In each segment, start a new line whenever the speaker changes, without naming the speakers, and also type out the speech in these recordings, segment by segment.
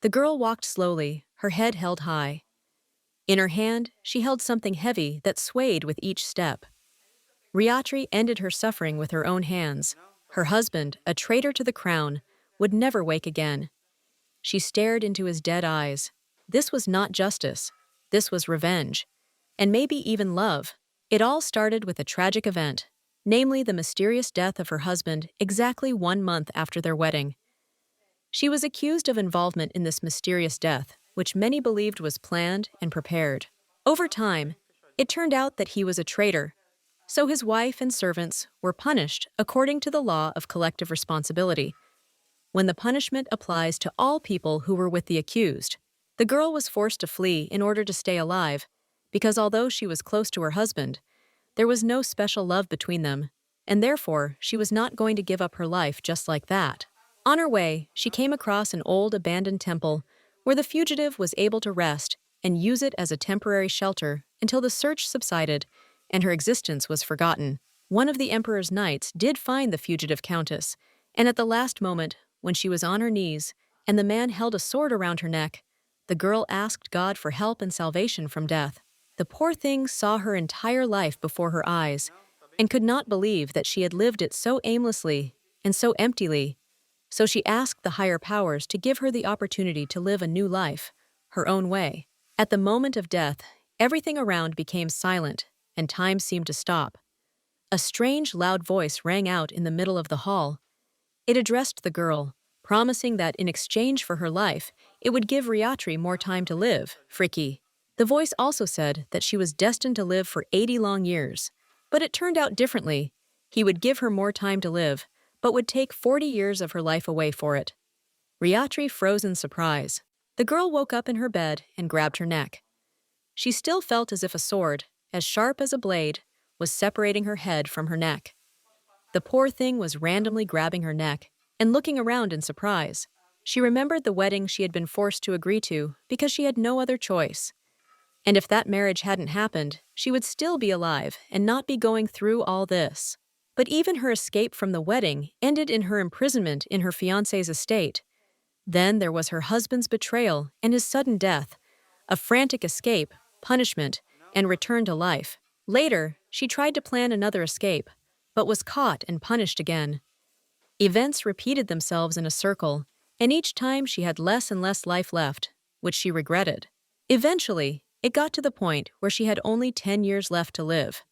The girl walked slowly, her head held high. In her hand, she held something heavy that swayed with each step. Riatri ended her suffering with her own hands. Her husband, a traitor to the crown, would never wake again. She stared into his dead eyes. This was not justice. This was revenge. And maybe even love. It all started with a tragic event, namely the mysterious death of her husband exactly 1 month after their wedding. She was accused of involvement in this mysterious death, which many believed was planned and prepared. Over time, it turned out that he was a traitor, so his wife and servants were punished according to the law of collective responsibility, when the punishment applies to all people who were with the accused. The girl was forced to flee in order to stay alive, because although she was close to her husband, there was no special love between them, and therefore she was not going to give up her life just like that. On her way, she came across an old abandoned temple where the fugitive was able to rest and use it as a temporary shelter until the search subsided and her existence was forgotten. One of the emperor's knights did find the fugitive countess, and at the last moment, when she was on her knees and the man held a sword around her neck, the girl asked God for help and salvation from death. The poor thing saw her entire life before her eyes and could not believe that she had lived it so aimlessly and so emptily. So she asked the higher powers to give her the opportunity to live a new life, her own way. At the moment of death, everything around became silent and time seemed to stop. A strange, loud voice rang out in the middle of the hall. It addressed the girl, promising that in exchange for her life, it would give Riatri more time to live, Friki. The voice also said that she was destined to live for 80 long years. But it turned out differently. He would give her more time to live, but would take 40 years of her life away for it. Riatri froze in surprise. The girl woke up in her bed and grabbed her neck. She still felt as if a sword, as sharp as a blade, was separating her head from her neck. The poor thing was randomly grabbing her neck and looking around in surprise. She remembered the wedding she had been forced to agree to because she had no other choice. And if that marriage hadn't happened, she would still be alive and not be going through all this. But even her escape from the wedding ended in her imprisonment in her fiancé's estate. Then there was her husband's betrayal and his sudden death, a frantic escape, punishment, and return to life. Later, she tried to plan another escape, but was caught and punished again. Events repeated themselves in a circle, and each time she had less and less life left, which she regretted. Eventually, it got to the point where she had only 10 years left to live.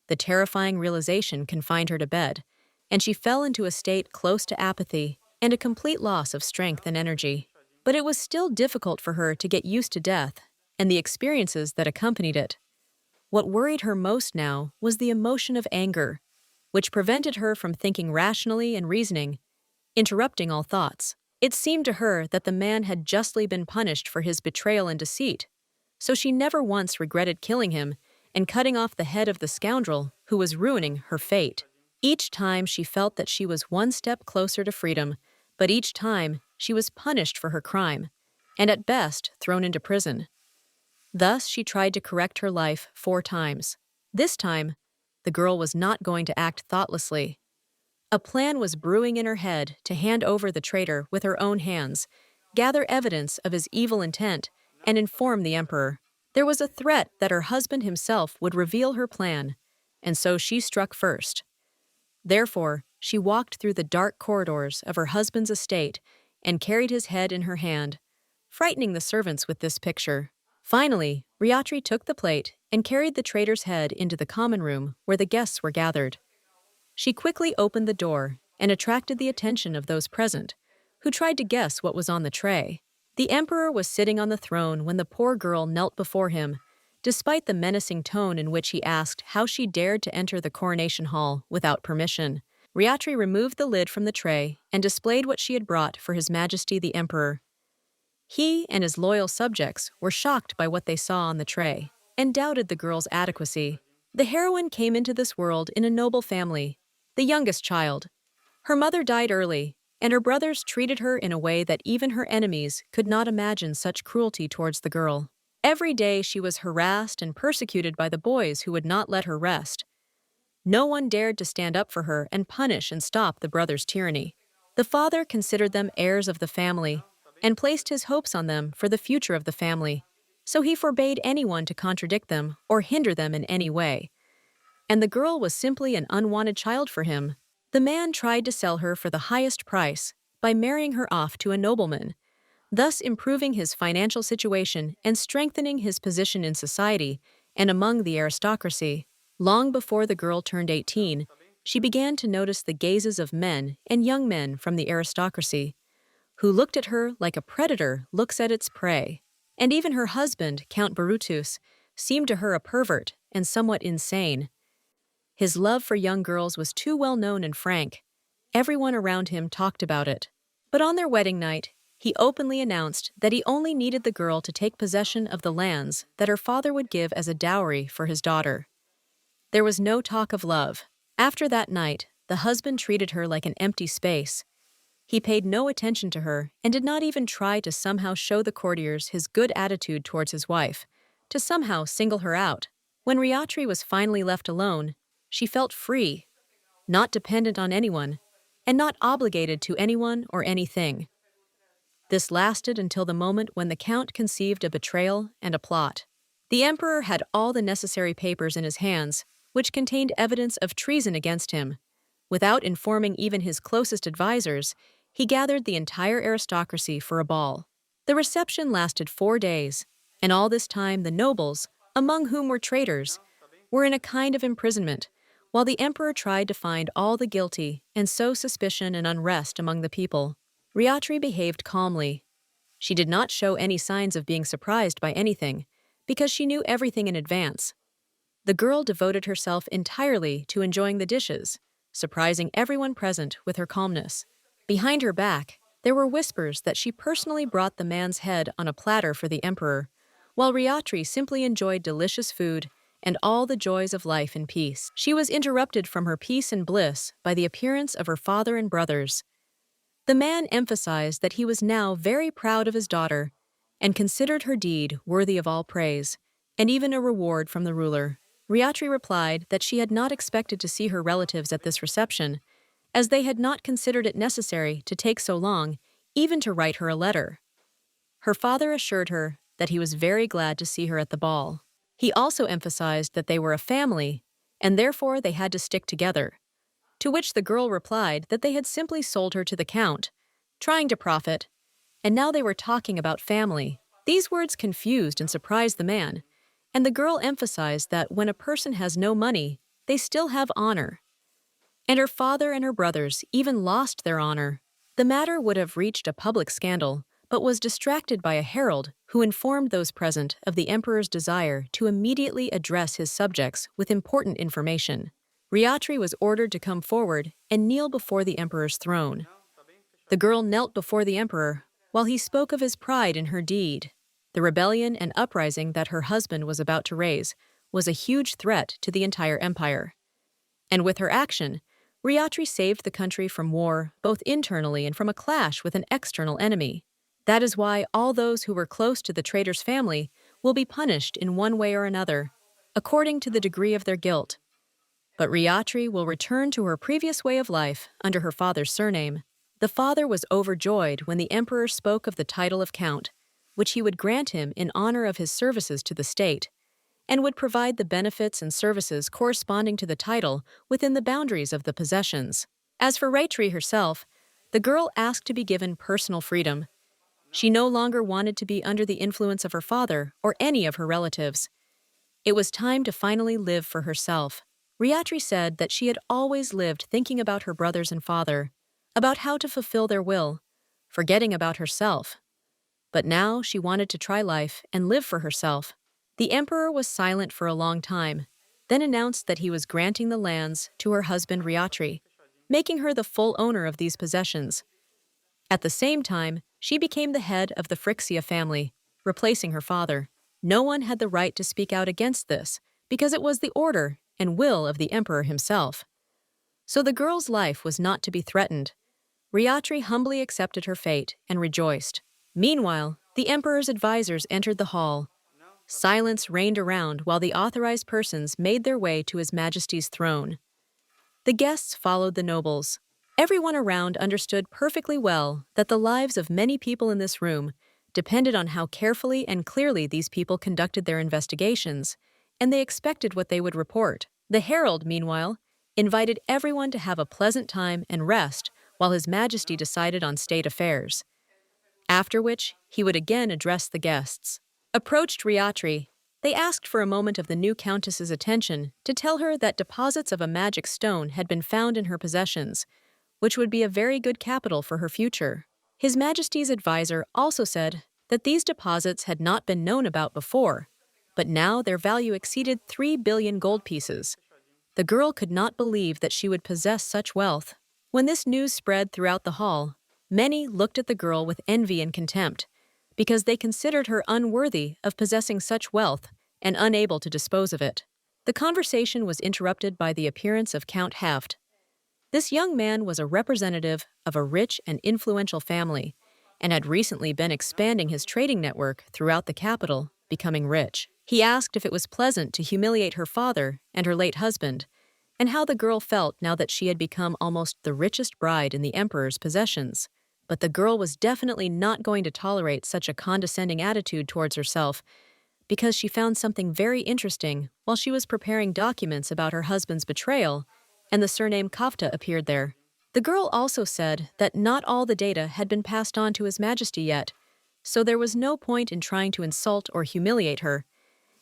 The terrifying realization confined her to bed, and she fell into a state close to apathy and a complete loss of strength and energy. But it was still difficult for her to get used to death and the experiences that accompanied it. What worried her most now was the emotion of anger, which prevented her from thinking rationally and reasoning, interrupting all thoughts. It seemed to her that the man had justly been punished for his betrayal and deceit, so she never once regretted killing him and cutting off the head of the scoundrel who was ruining her fate. Each time she felt that she was one step closer to freedom, but each time she was punished for her crime, and at best thrown into prison. Thus she tried to correct her life 4 times. This time, the girl was not going to act thoughtlessly. A plan was brewing in her head to hand over the traitor with her own hands, gather evidence of his evil intent, and inform the emperor. There was a threat that her husband himself would reveal her plan, and so she struck first. Therefore, she walked through the dark corridors of her husband's estate and carried his head in her hand, frightening the servants with this picture. Finally, Riatri took the plate and carried the traitor's head into the common room where the guests were gathered. She quickly opened the door and attracted the attention of those present, who tried to guess what was on the tray. The emperor was sitting on the throne when the poor girl knelt before him, despite the menacing tone in which he asked how she dared to enter the coronation hall without permission. Riatri removed the lid from the tray and displayed what she had brought for His Majesty the Emperor. He and his loyal subjects were shocked by what they saw on the tray and doubted the girl's adequacy. The heroine came into this world in a noble family, the youngest child. Her mother died early, and her brothers treated her in a way that even her enemies could not imagine such cruelty towards the girl. Every day she was harassed and persecuted by the boys who would not let her rest. No one dared to stand up for her and punish and stop the brothers' tyranny. The father considered them heirs of the family, and placed his hopes on them for the future of the family, so he forbade anyone to contradict them or hinder them in any way. And the girl was simply an unwanted child for him. The man tried to sell her for the highest price by marrying her off to a nobleman, thus improving his financial situation and strengthening his position in society and among the aristocracy. Long before the girl turned 18, she began to notice the gazes of men and young men from the aristocracy, who looked at her like a predator looks at its prey. And even her husband, Count Brutus, seemed to her a pervert and somewhat insane. His love for young girls was too well known and frank. Everyone around him talked about it. But on their wedding night, he openly announced that he only needed the girl to take possession of the lands that her father would give as a dowry for his daughter. There was no talk of love. After that night, the husband treated her like an empty space. He paid no attention to her and did not even try to somehow show the courtiers his good attitude towards his wife, to somehow single her out. When Riatri was finally left alone, she felt free, not dependent on anyone, and not obligated to anyone or anything. This lasted until the moment when the Count conceived a betrayal and a plot. The Emperor had all the necessary papers in his hands, which contained evidence of treason against him. Without informing even his closest advisors, he gathered the entire aristocracy for a ball. The reception lasted 4 days, and all this time the nobles, among whom were traitors, were in a kind of imprisonment, while the emperor tried to find all the guilty and sow suspicion and unrest among the people. Riatri behaved calmly. She did not show any signs of being surprised by anything, because she knew everything in advance. The girl devoted herself entirely to enjoying the dishes, surprising everyone present with her calmness. Behind her back, there were whispers that she personally brought the man's head on a platter for the emperor, while Riatri simply enjoyed delicious food and all the joys of life in peace. She was interrupted from her peace and bliss by the appearance of her father and brothers. The man emphasized that he was now very proud of his daughter and considered her deed worthy of all praise, and even a reward from the ruler. Riatri replied that she had not expected to see her relatives at this reception, as they had not considered it necessary to take so long, even to write her a letter. Her father assured her that he was very glad to see her at the ball. He also emphasized that they were a family, and therefore they had to stick together. To which the girl replied that they had simply sold her to the Count, trying to profit, and now they were talking about family. These words confused and surprised the man, and the girl emphasized that when a person has no money, they still have honor. And her father and her brothers even lost their honor. The matter would have reached a public scandal, but was distracted by a herald who informed those present of the emperor's desire to immediately address his subjects with important information. Riatri was ordered to come forward and kneel before the emperor's throne. The girl knelt before the emperor while he spoke of his pride in her deed. The rebellion and uprising that her husband was about to raise was a huge threat to the entire empire. And with her action, Riatri saved the country from war, both internally and from a clash with an external enemy. That is why all those who were close to the traitor's family will be punished in one way or another, according to the degree of their guilt. But Riatri will return to her previous way of life under her father's surname. The father was overjoyed when the emperor spoke of the title of Count, which he would grant him in honor of his services to the state, and would provide the benefits and services corresponding to the title within the boundaries of the possessions. As for Riatri herself, the girl asked to be given personal freedom. She no longer wanted to be under the influence of her father or any of her relatives. It was time to finally live for herself. Riatri said that she had always lived thinking about her brothers and father, about how to fulfill their will, forgetting about herself. But now she wanted to try life and live for herself. The emperor was silent for a long time, then announced that he was granting the lands to her husband Riatri, making her the full owner of these possessions. At the same time, she became the head of the Phrixia family, replacing her father. No one had the right to speak out against this, because it was the order and will of the emperor himself. So the girl's life was not to be threatened. Riatri humbly accepted her fate and rejoiced. Meanwhile, the emperor's advisors entered the hall. Silence reigned around while the authorized persons made their way to His Majesty's throne. The guests followed the nobles. Everyone around understood perfectly well that the lives of many people in this room depended on how carefully and clearly these people conducted their investigations, and they expected what they would report. The herald, meanwhile, invited everyone to have a pleasant time and rest while His Majesty decided on state affairs, after which he would again address the guests. Approached Riatri, they asked for a moment of the new countess's attention to tell her that deposits of a magic stone had been found in her possessions, which would be a very good capital for her future. His Majesty's advisor also said that these deposits had not been known about before, but now their value exceeded 3 billion gold pieces. The girl could not believe that she would possess such wealth. When this news spread throughout the hall, many looked at the girl with envy and contempt, because they considered her unworthy of possessing such wealth and unable to dispose of it. The conversation was interrupted by the appearance of Count Heft. This young man was a representative of a rich and influential family and had recently been expanding his trading network throughout the capital, becoming rich. He asked if it was pleasant to humiliate her father and her late husband, and how the girl felt now that she had become almost the richest bride in the emperor's possessions. But the girl was definitely not going to tolerate such a condescending attitude towards herself, because she found something very interesting while she was preparing documents about her husband's betrayal, and the surname Kafta appeared there. The girl also said that not all the data had been passed on to His Majesty yet, so there was no point in trying to insult or humiliate her,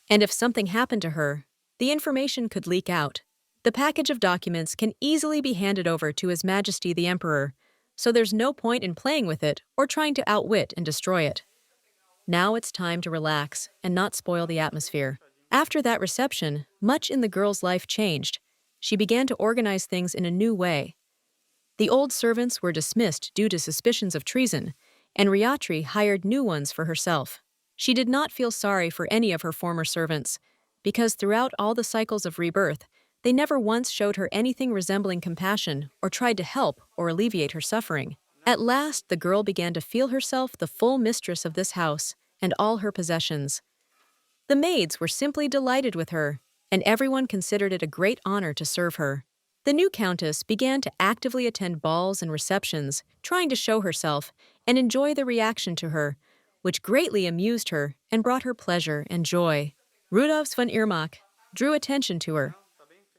and if something happened to her, the information could leak out. The package of documents can easily be handed over to His Majesty the Emperor, so there's no point in playing with it or trying to outwit and destroy it. Now it's time to relax and not spoil the atmosphere. After that reception, much in the girl's life changed. She began to organize things in a new way. The old servants were dismissed due to suspicions of treason, and Riatri hired new ones for herself. She did not feel sorry for any of her former servants, because throughout all the cycles of rebirth, they never once showed her anything resembling compassion or tried to help or alleviate her suffering. At last, the girl began to feel herself the full mistress of this house and all her possessions. The maids were simply delighted with her, and everyone considered it a great honor to serve her. The new countess began to actively attend balls and receptions, trying to show herself and enjoy the reaction to her, which greatly amused her and brought her pleasure and joy. Rudolf von Irmak drew attention to her.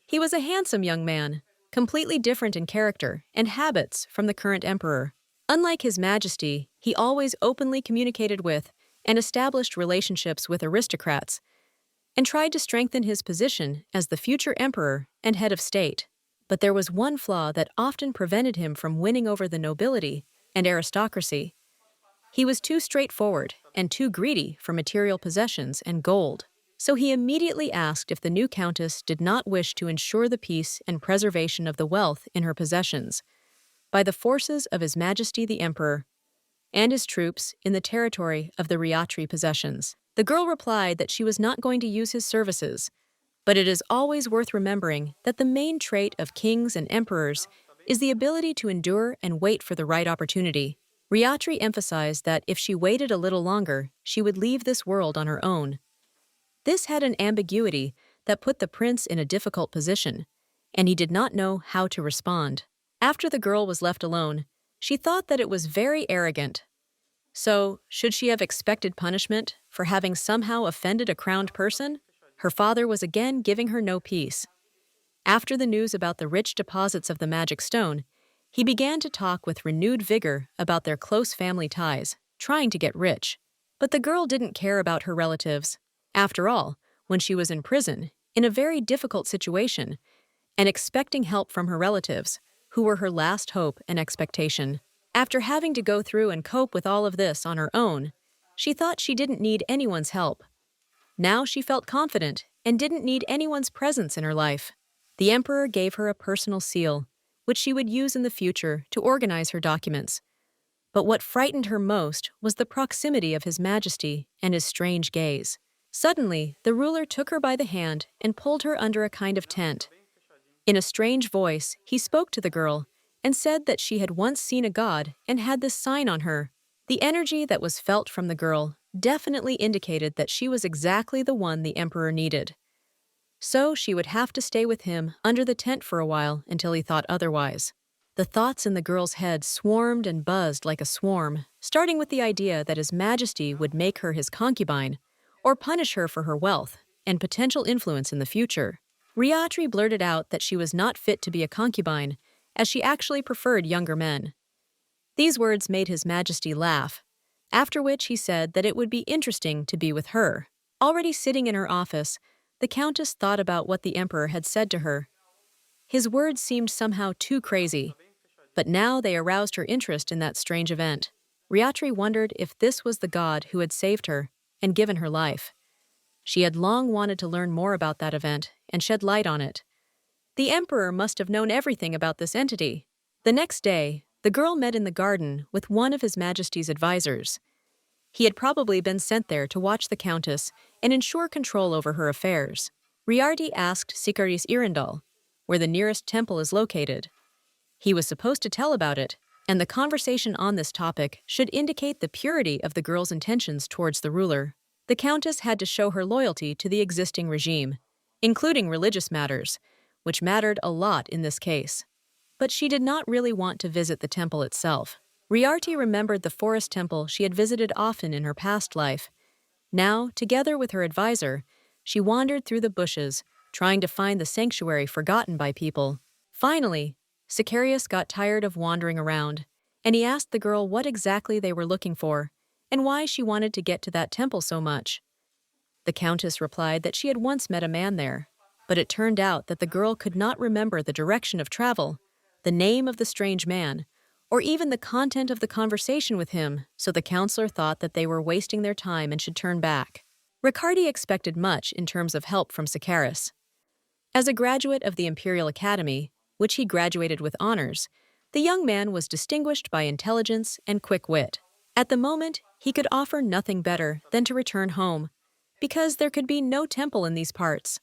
He was a handsome young man, completely different in character and habits from the current emperor. Unlike His Majesty, he always openly communicated with and established relationships with aristocrats, and tried to strengthen his position as the future emperor and head of state. But there was one flaw that often prevented him from winning over the nobility and aristocracy. He was too straightforward and too greedy for material possessions and gold. So he immediately asked if the new countess did not wish to ensure the peace and preservation of the wealth in her possessions by the forces of His Majesty the Emperor and his troops in the territory of the Riatri possessions. The girl replied that she was not going to use his services, but it is always worth remembering that the main trait of kings and emperors is the ability to endure and wait for the right opportunity. Riatri emphasized that if she waited a little longer, she would leave this world on her own. This had an ambiguity that put the prince in a difficult position, and he did not know how to respond. After the girl was left alone, she thought that it was very arrogant. So, should she have expected punishment for having somehow offended a crowned person? Her father was again giving her no peace. After the news about the rich deposits of the magic stone, he began to talk with renewed vigor about their close family ties, trying to get rich. But the girl didn't care about her relatives. After all, when she was in prison, in a very difficult situation, and expecting help from her relatives, who were her last hope and expectation. After having to go through and cope with all of this on her own, she thought she didn't need anyone's help. Now she felt confident and didn't need anyone's presence in her life. The emperor gave her a personal seal, which she would use in the future to organize her documents. But what frightened her most was the proximity of His Majesty and his strange gaze. Suddenly, the ruler took her by the hand and pulled her under a kind of tent. In a strange voice, he spoke to the girl and said that she had once seen a god and had this sign on her. The energy that was felt from the girl definitely indicated that she was exactly the one the emperor needed. So she would have to stay with him under the tent for a while until he thought otherwise. The thoughts in the girl's head swarmed and buzzed like a swarm, starting with the idea that His Majesty would make her his concubine, or punish her for her wealth and potential influence in the future. Riatri blurted out that she was not fit to be a concubine, as she actually preferred younger men. These words made His Majesty laugh, after which he said that it would be interesting to be with her. Already sitting in her office, the Countess thought about what the Emperor had said to her. His words seemed somehow too crazy, but now they aroused her interest in that strange event. Riatri wondered if this was the god who had saved her and given her life. She had long wanted to learn more about that event and shed light on it. The Emperor must have known everything about this entity. The next day, the girl met in the garden with one of His Majesty's advisors. He had probably been sent there to watch the Countess and ensure control over her affairs. Riardi asked Sikaris Irindal where the nearest temple is located. He was supposed to tell about it, and the conversation on this topic should indicate the purity of the girl's intentions towards the ruler. The Countess had to show her loyalty to the existing regime, including religious matters, which mattered a lot in this case. But she did not really want to visit the temple itself. Riarti remembered the forest temple she had visited often in her past life. Now, together with her advisor, she wandered through the bushes, trying to find the sanctuary forgotten by people. Finally, Sicarius got tired of wandering around, and he asked the girl what exactly they were looking for and why she wanted to get to that temple so much. The Countess replied that she had once met a man there, but it turned out that the girl could not remember the direction of travel, the name of the strange man, or even the content of the conversation with him, so the counselor thought that they were wasting their time and should turn back. Riccardi expected much in terms of help from Sicarius. As a graduate of the Imperial Academy, which he graduated with honors, the young man was distinguished by intelligence and quick wit. At the moment, he could offer nothing better than to return home, because there could be no temple in these parts.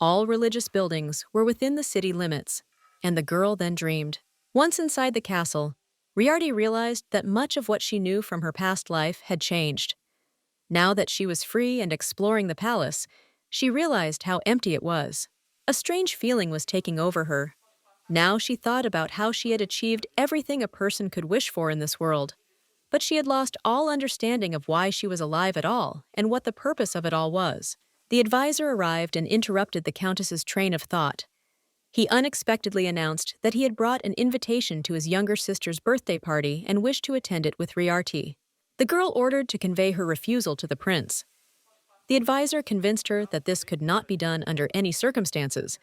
All religious buildings were within the city limits, and the girl then dreamed. Once inside the castle, Riardi realized that much of what she knew from her past life had changed. Now that she was free and exploring the palace, she realized how empty it was. A strange feeling was taking over her. Now she thought about how she had achieved everything a person could wish for in this world, but she had lost all understanding of why she was alive at all and what the purpose of it all was. The advisor arrived and interrupted the Countess's train of thought. He unexpectedly announced that he had brought an invitation to his younger sister's birthday party and wished to attend it with Riarti. The girl ordered to convey her refusal to the prince. The advisor convinced her that this could not be done under any circumstances,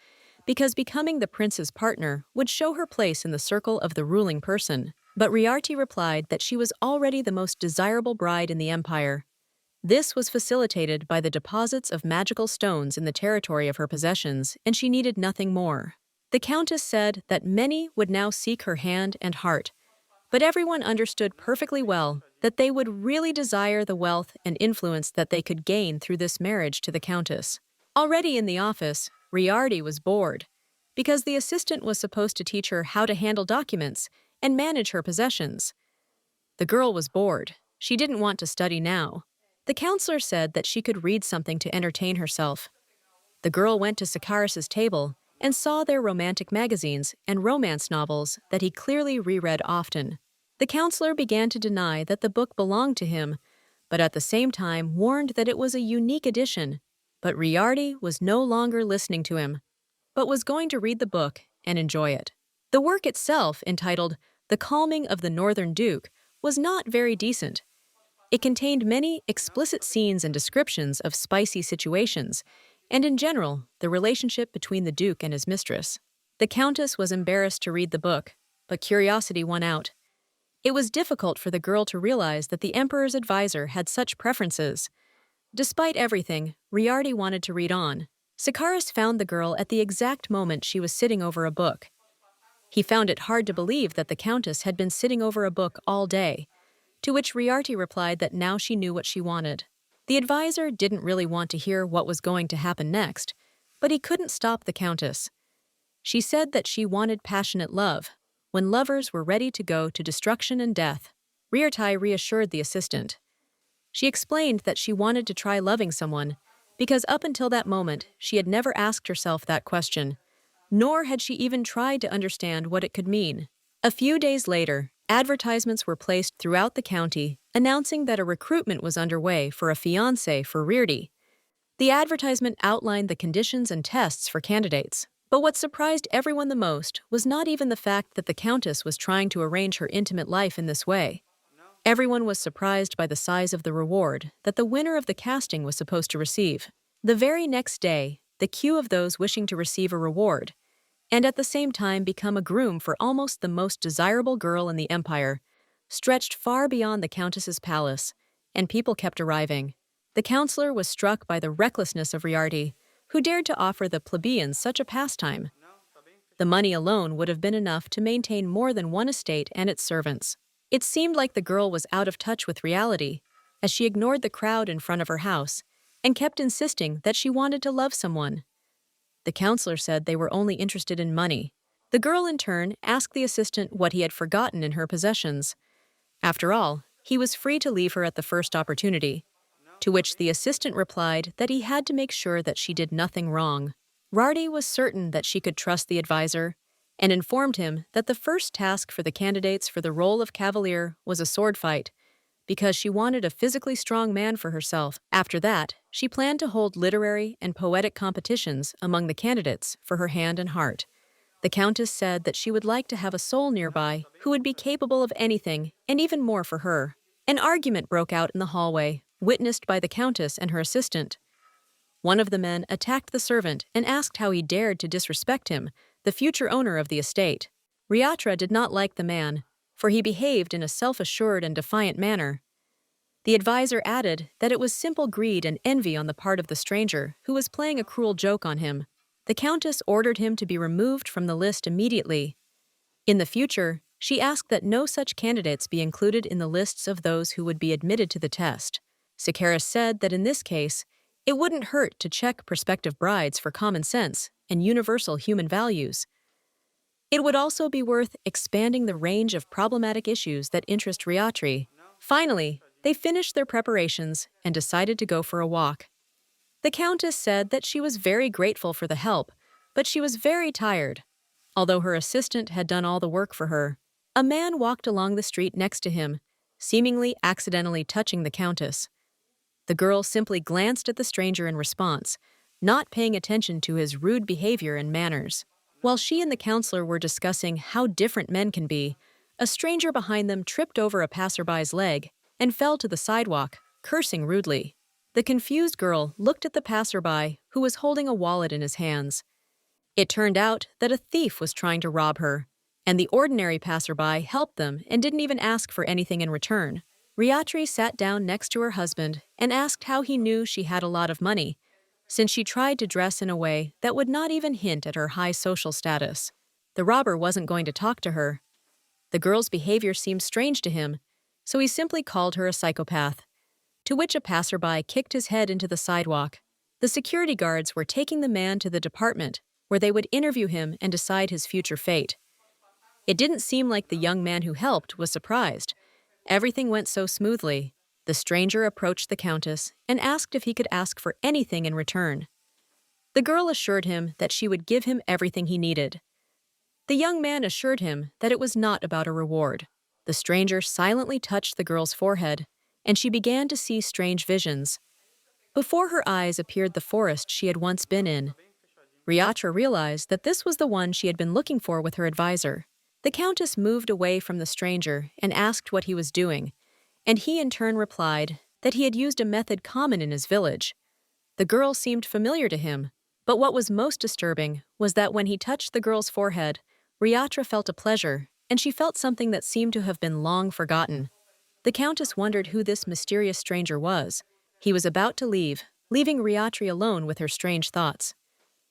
because becoming the prince's partner would show her place in the circle of the ruling person. But Riarti replied that she was already the most desirable bride in the empire. This was facilitated by the deposits of magical stones in the territory of her possessions, and she needed nothing more. The Countess said that many would now seek her hand and heart, but everyone understood perfectly well that they would really desire the wealth and influence that they could gain through this marriage to the Countess. Already in the office, Riardi was bored, because the assistant was supposed to teach her how to handle documents and manage her possessions. The girl was bored. She didn't want to study now. The counselor said that she could read something to entertain herself. The girl went to Sicarius's table and saw their romantic magazines and romance novels that he clearly reread often. The counselor began to deny that the book belonged to him, but at the same time warned that it was a unique edition. But Riardi was no longer listening to him, but was going to read the book and enjoy it. The work itself, entitled The Calming of the Northern Duke, was not very decent. It contained many explicit scenes and descriptions of spicy situations, and in general, the relationship between the Duke and his mistress. The Countess was embarrassed to read the book, but curiosity won out. It was difficult for the girl to realize that the Emperor's advisor had such preferences. Despite everything, Riardi wanted to read on. Sicarius found the girl at the exact moment she was sitting over a book. He found it hard to believe that the Countess had been sitting over a book all day, to which Riarti replied that now she knew what she wanted. The advisor didn't really want to hear what was going to happen next, but he couldn't stop the Countess. She said that she wanted passionate love, when lovers were ready to go to destruction and death. Riarti reassured the assistant. She explained that she wanted to try loving someone, because up until that moment she had never asked herself that question, nor had she even tried to understand what it could mean. A few days later, advertisements were placed throughout the county announcing that a recruitment was underway for a fiancé for Reardy. The advertisement outlined the conditions and tests for candidates. But what surprised everyone the most was not even the fact that the Countess was trying to arrange her intimate life in this way. Everyone was surprised by the size of the reward that the winner of the casting was supposed to receive. The very next day, the queue of those wishing to receive a reward, and at the same time become a groom for almost the most desirable girl in the empire, stretched far beyond the Countess's palace, and people kept arriving. The counselor was struck by the recklessness of Riardi, who dared to offer the plebeians such a pastime. The money alone would have been enough to maintain more than one estate and its servants. It seemed like the girl was out of touch with reality, as she ignored the crowd in front of her house and kept insisting that she wanted to love someone. The counselor said they were only interested in money. The girl, in turn, asked the assistant what he had forgotten in her possessions. After all, he was free to leave her at the first opportunity, to which the assistant replied that he had to make sure that she did nothing wrong. Rardi was certain that she could trust the advisor, and informed him that the first task for the candidates for the role of cavalier was a sword fight, because she wanted a physically strong man for herself. After that, she planned to hold literary and poetic competitions among the candidates for her hand and heart. The Countess said that she would like to have a soul nearby who would be capable of anything and even more for her. An argument broke out in the hallway, witnessed by the Countess and her assistant. One of the men attacked the servant and asked how he dared to disrespect him, the future owner of the estate. Riatra did not like the man, for he behaved in a self-assured and defiant manner. The advisor added that it was simple greed and envy on the part of the stranger who was playing a cruel joke on him. The Countess ordered him to be removed from the list immediately. In the future, she asked that no such candidates be included in the lists of those who would be admitted to the test. Sikaris said that in this case, it wouldn't hurt to check prospective brides for common sense and universal human values. It would also be worth expanding the range of problematic issues that interest Riatri. Finally, they finished their preparations and decided to go for a walk. The Countess said that she was very grateful for the help, but she was very tired. Although her assistant had done all the work for her, a man walked along the street next to him, seemingly accidentally touching the Countess. The girl simply glanced at the stranger in response, not paying attention to his rude behavior and manners. While she and the counselor were discussing how different men can be, a stranger behind them tripped over a passerby's leg and fell to the sidewalk, cursing rudely. The confused girl looked at the passerby, who was holding a wallet in his hands. It turned out that a thief was trying to rob her, and the ordinary passerby helped them and didn't even ask for anything in return. Riatri sat down next to her husband and asked how he knew she had a lot of money, since she tried to dress in a way that would not even hint at her high social status. The robber wasn't going to talk to her. The girl's behavior seemed strange to him, so he simply called her a psychopath, to which a passerby kicked his head into the sidewalk. The security guards were taking the man to the department, where they would interview him and decide his future fate. It didn't seem like the young man who helped was surprised. Everything went so smoothly. The stranger approached the Countess and asked if he could ask for anything in return. The girl assured him that she would give him everything he needed. The young man assured him that it was not about a reward. The stranger silently touched the girl's forehead, and she began to see strange visions. Before her eyes appeared the forest she had once been in. Riatra realized that this was the one she had been looking for with her advisor. The Countess moved away from the stranger and asked what he was doing, and he in turn replied that he had used a method common in his village. The girl seemed familiar to him, but what was most disturbing was that when he touched the girl's forehead, Riatra felt a pleasure, and she felt something that seemed to have been long forgotten. The Countess wondered who this mysterious stranger was. He was about to leave, leaving Riatri alone with her strange thoughts.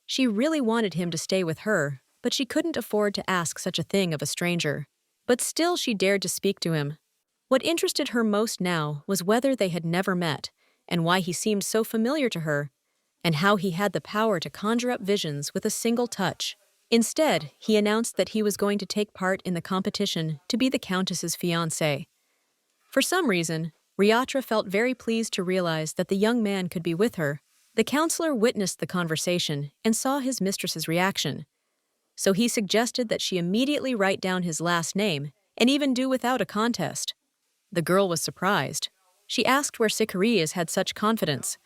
She really wanted him to stay with her, but she couldn't afford to ask such a thing of a stranger. But still she dared to speak to him. What interested her most now was whether they had never met, and why he seemed so familiar to her, and how he had the power to conjure up visions with a single touch. Instead, he announced that he was going to take part in the competition to be the Countess's fiancé. For some reason, Riatra felt very pleased to realize that the young man could be with her. The counselor witnessed the conversation and saw his mistress's reaction. So he suggested that she immediately write down his last name and even do without a contest. The girl was surprised. She asked where Sicarias had such confidence.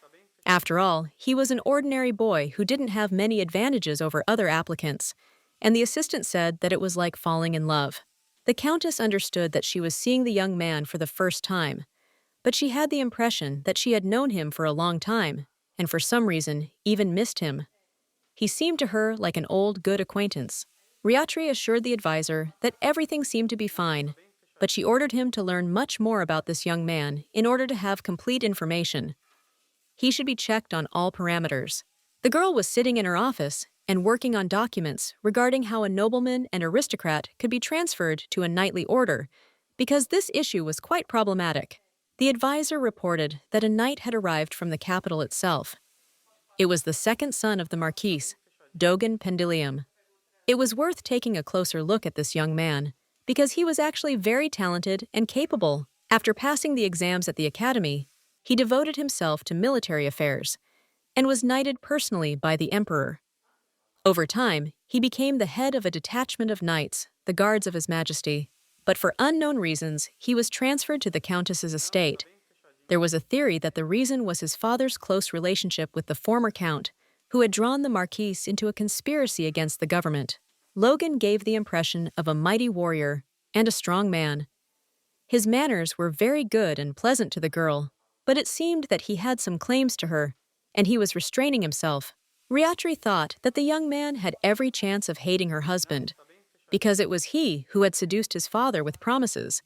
After all, he was an ordinary boy who didn't have many advantages over other applicants, and the assistant said that it was like falling in love. The countess understood that she was seeing the young man for the first time, but she had the impression that she had known him for a long time, and for some reason even missed him. He seemed to her like an old, good acquaintance. Riatri assured the advisor that everything seemed to be fine, but she ordered him to learn much more about this young man in order to have complete information. He should be checked on all parameters. The girl was sitting in her office and working on documents regarding how a nobleman and aristocrat could be transferred to a knightly order, because this issue was quite problematic. The advisor reported that a knight had arrived from the capital itself. It was the second son of the Marquis, Dogan Pendilium. It was worth taking a closer look at this young man, because he was actually very talented and capable. After passing the exams at the academy, he devoted himself to military affairs and was knighted personally by the emperor. Over time, he became the head of a detachment of knights, the guards of His Majesty, but for unknown reasons, he was transferred to the countess's estate. There was a theory that the reason was his father's close relationship with the former count, who had drawn the Marquis into a conspiracy against the government. Logan gave the impression of a mighty warrior and a strong man. His manners were very good and pleasant to the girl, but it seemed that he had some claims to her, and he was restraining himself. Riatri thought that the young man had every chance of hating her husband, because it was he who had seduced his father with promises,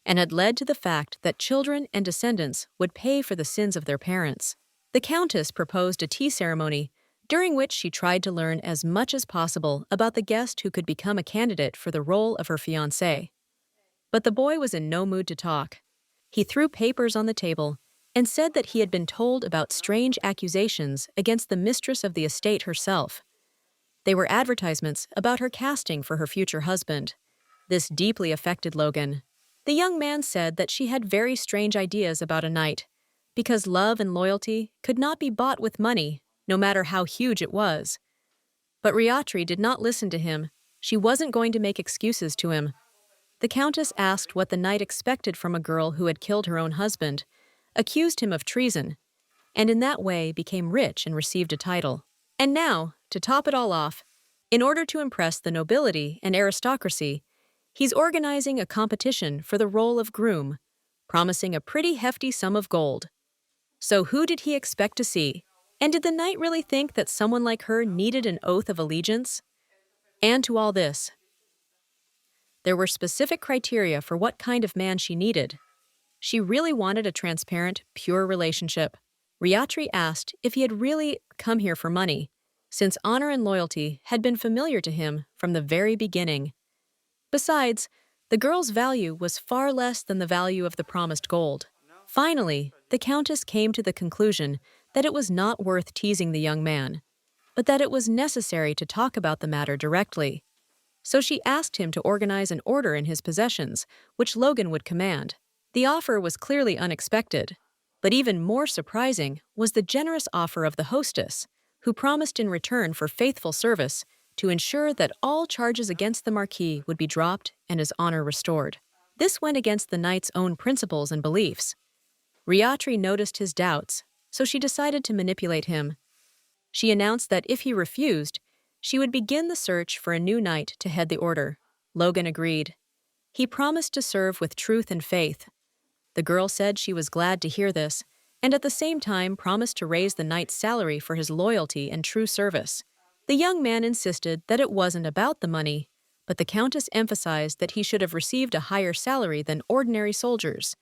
and had led to the fact that children and descendants would pay for the sins of their parents. The countess proposed a tea ceremony, during which she tried to learn as much as possible about the guest who could become a candidate for the role of her fiancé. But the boy was in no mood to talk. He threw papers on the table and said that he had been told about strange accusations against the mistress of the estate herself. They were advertisements about her casting for her future husband. This deeply affected Logan. The young man said that she had very strange ideas about a knight, because love and loyalty could not be bought with money, no matter how huge it was. But Riatri did not listen to him. She wasn't going to make excuses to him. The countess asked what the knight expected from a girl who had killed her own husband, accused him of treason, and in that way became rich and received a title. And now, to top it all off, in order to impress the nobility and aristocracy, he's organizing a competition for the role of groom, promising a pretty hefty sum of gold. So who did he expect to see? And did the knight really think that someone like her needed an oath of allegiance? And to all this, there were specific criteria for what kind of man she needed. She really wanted a transparent, pure relationship. Riatri asked if he had really come here for money, since honor and loyalty had been familiar to him from the very beginning. Besides, the girl's value was far less than the value of the promised gold. Finally, the countess came to the conclusion that it was not worth teasing the young man, but that it was necessary to talk about the matter directly. So she asked him to organize an order in his possessions, which Logan would command. The offer was clearly unexpected, but even more surprising was the generous offer of the hostess, who promised in return for faithful service to ensure that all charges against the Marquis would be dropped and his honor restored. This went against the knight's own principles and beliefs. Riatri noticed his doubts, so she decided to manipulate him. She announced that if he refused, she would begin the search for a new knight to head the order. Logan agreed. He promised to serve with truth and faith. The girl said she was glad to hear this, and at the same time promised to raise the knight's salary for his loyalty and true service. The young man insisted that it wasn't about the money, but the countess emphasized that he should have received a higher salary than ordinary soldiers.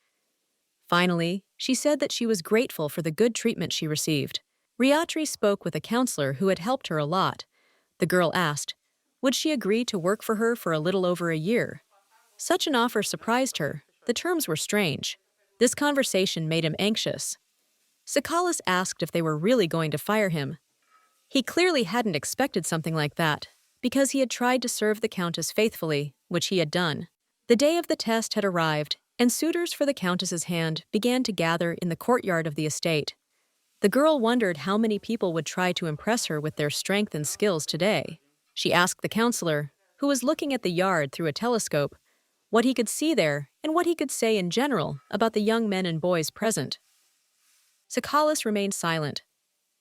Finally, she said that she was grateful for the good treatment she received. Riatri spoke with a counselor who had helped her a lot. The girl asked, would she agree to work for her for a little over a year? Such an offer surprised her. The terms were strange. This conversation made him anxious. Sakalis asked if they were really going to fire him. He clearly hadn't expected something like that, because he had tried to serve the countess faithfully, which he had done. The day of the test had arrived, and suitors for the countess's hand began to gather in the courtyard of the estate. The girl wondered how many people would try to impress her with their strength and skills today. She asked the counselor, who was looking at the yard through a telescope, what he could see there and what he could say in general about the young men and boys present. Sakalis remained silent.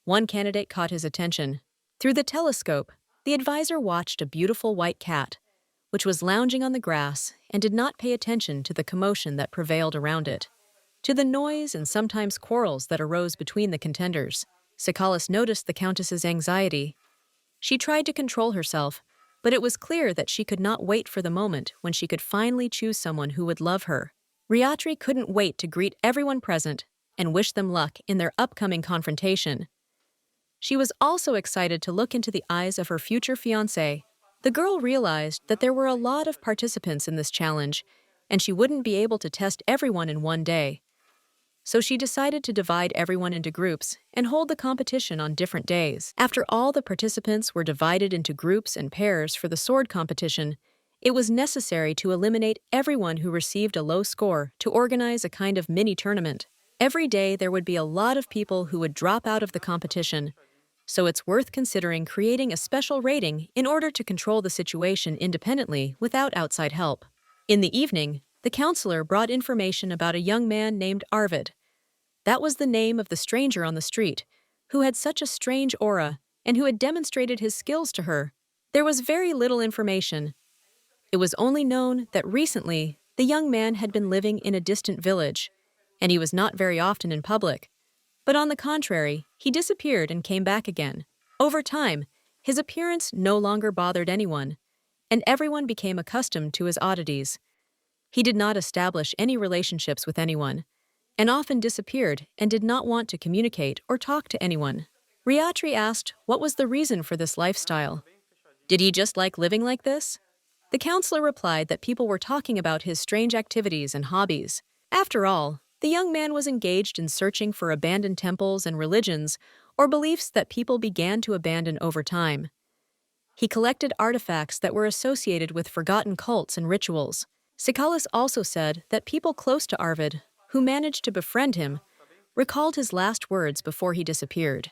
One candidate caught his attention. Through the telescope, the advisor watched a beautiful white cat, which was lounging on the grass and did not pay attention to the commotion that prevailed around it. To the noise and sometimes quarrels that arose between the contenders, Sakalis noticed the Countess's anxiety. She tried to control herself, but it was clear that she could not wait for the moment when she could finally choose someone who would love her. Riatri couldn't wait to greet everyone present and wish them luck in their upcoming confrontation. She was also excited to look into the eyes of her future fiancé. The girl realized that there were a lot of participants in this challenge, and she wouldn't be able to test everyone in one day. So she decided to divide everyone into groups and hold the competition on different days. After all the participants were divided into groups and pairs for the sword competition, it was necessary to eliminate everyone who received a low score to organize a kind of mini-tournament. Every day there would be a lot of people who would drop out of the competition, so it's worth considering creating a special rating in order to control the situation independently without outside help. In the evening, the counselor brought information about a young man named Arvid. That was the name of the stranger on the street, who had such a strange aura and who had demonstrated his skills to her. There was very little information. It was only known that recently the young man had been living in a distant village, and he was not very often in public. But on the contrary, he disappeared and came back again. Over time, his appearance no longer bothered anyone, and everyone became accustomed to his oddities. He did not establish any relationships with anyone, and often disappeared and did not want to communicate or talk to anyone. Riatri asked what was the reason for this lifestyle. Did he just like living like this? The counselor replied that people were talking about his strange activities and hobbies. After all, the young man was engaged in searching for abandoned temples and religions or beliefs that people began to abandon over time. He collected artifacts that were associated with forgotten cults and rituals. Sakalis also said that people close to Arvid, who managed to befriend him, recalled his last words before he disappeared.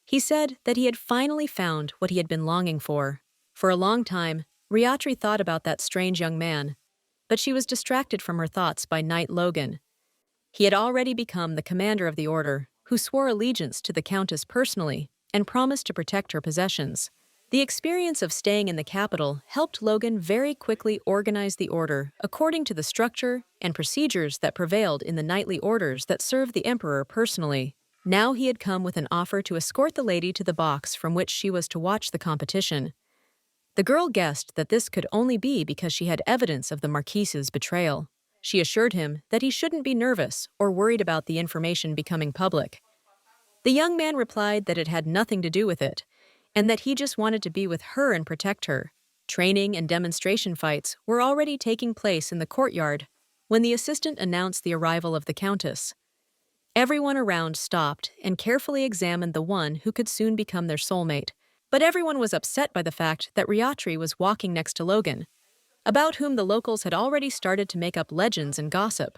He said that he had finally found what he had been longing for. For a long time, Riatri thought about that strange young man, but she was distracted from her thoughts by Knight Logan. He had already become the commander of the order, who swore allegiance to the Countess personally and promised to protect her possessions. The experience of staying in the capital helped Logan very quickly organize the order according to the structure and procedures that prevailed in the knightly orders that served the emperor personally. Now he had come with an offer to escort the lady to the box from which she was to watch the competition. The girl guessed that this could only be because she had evidence of the Marquise's betrayal. She assured him that he shouldn't be nervous or worried about the information becoming public. The young man replied that it had nothing to do with it, and that he just wanted to be with her and protect her. Training and demonstration fights were already taking place in the courtyard when the assistant announced the arrival of the Countess. Everyone around stopped and carefully examined the one who could soon become their soulmate. But everyone was upset by the fact that Riatri was walking next to Logan, about whom the locals had already started to make up legends and gossip.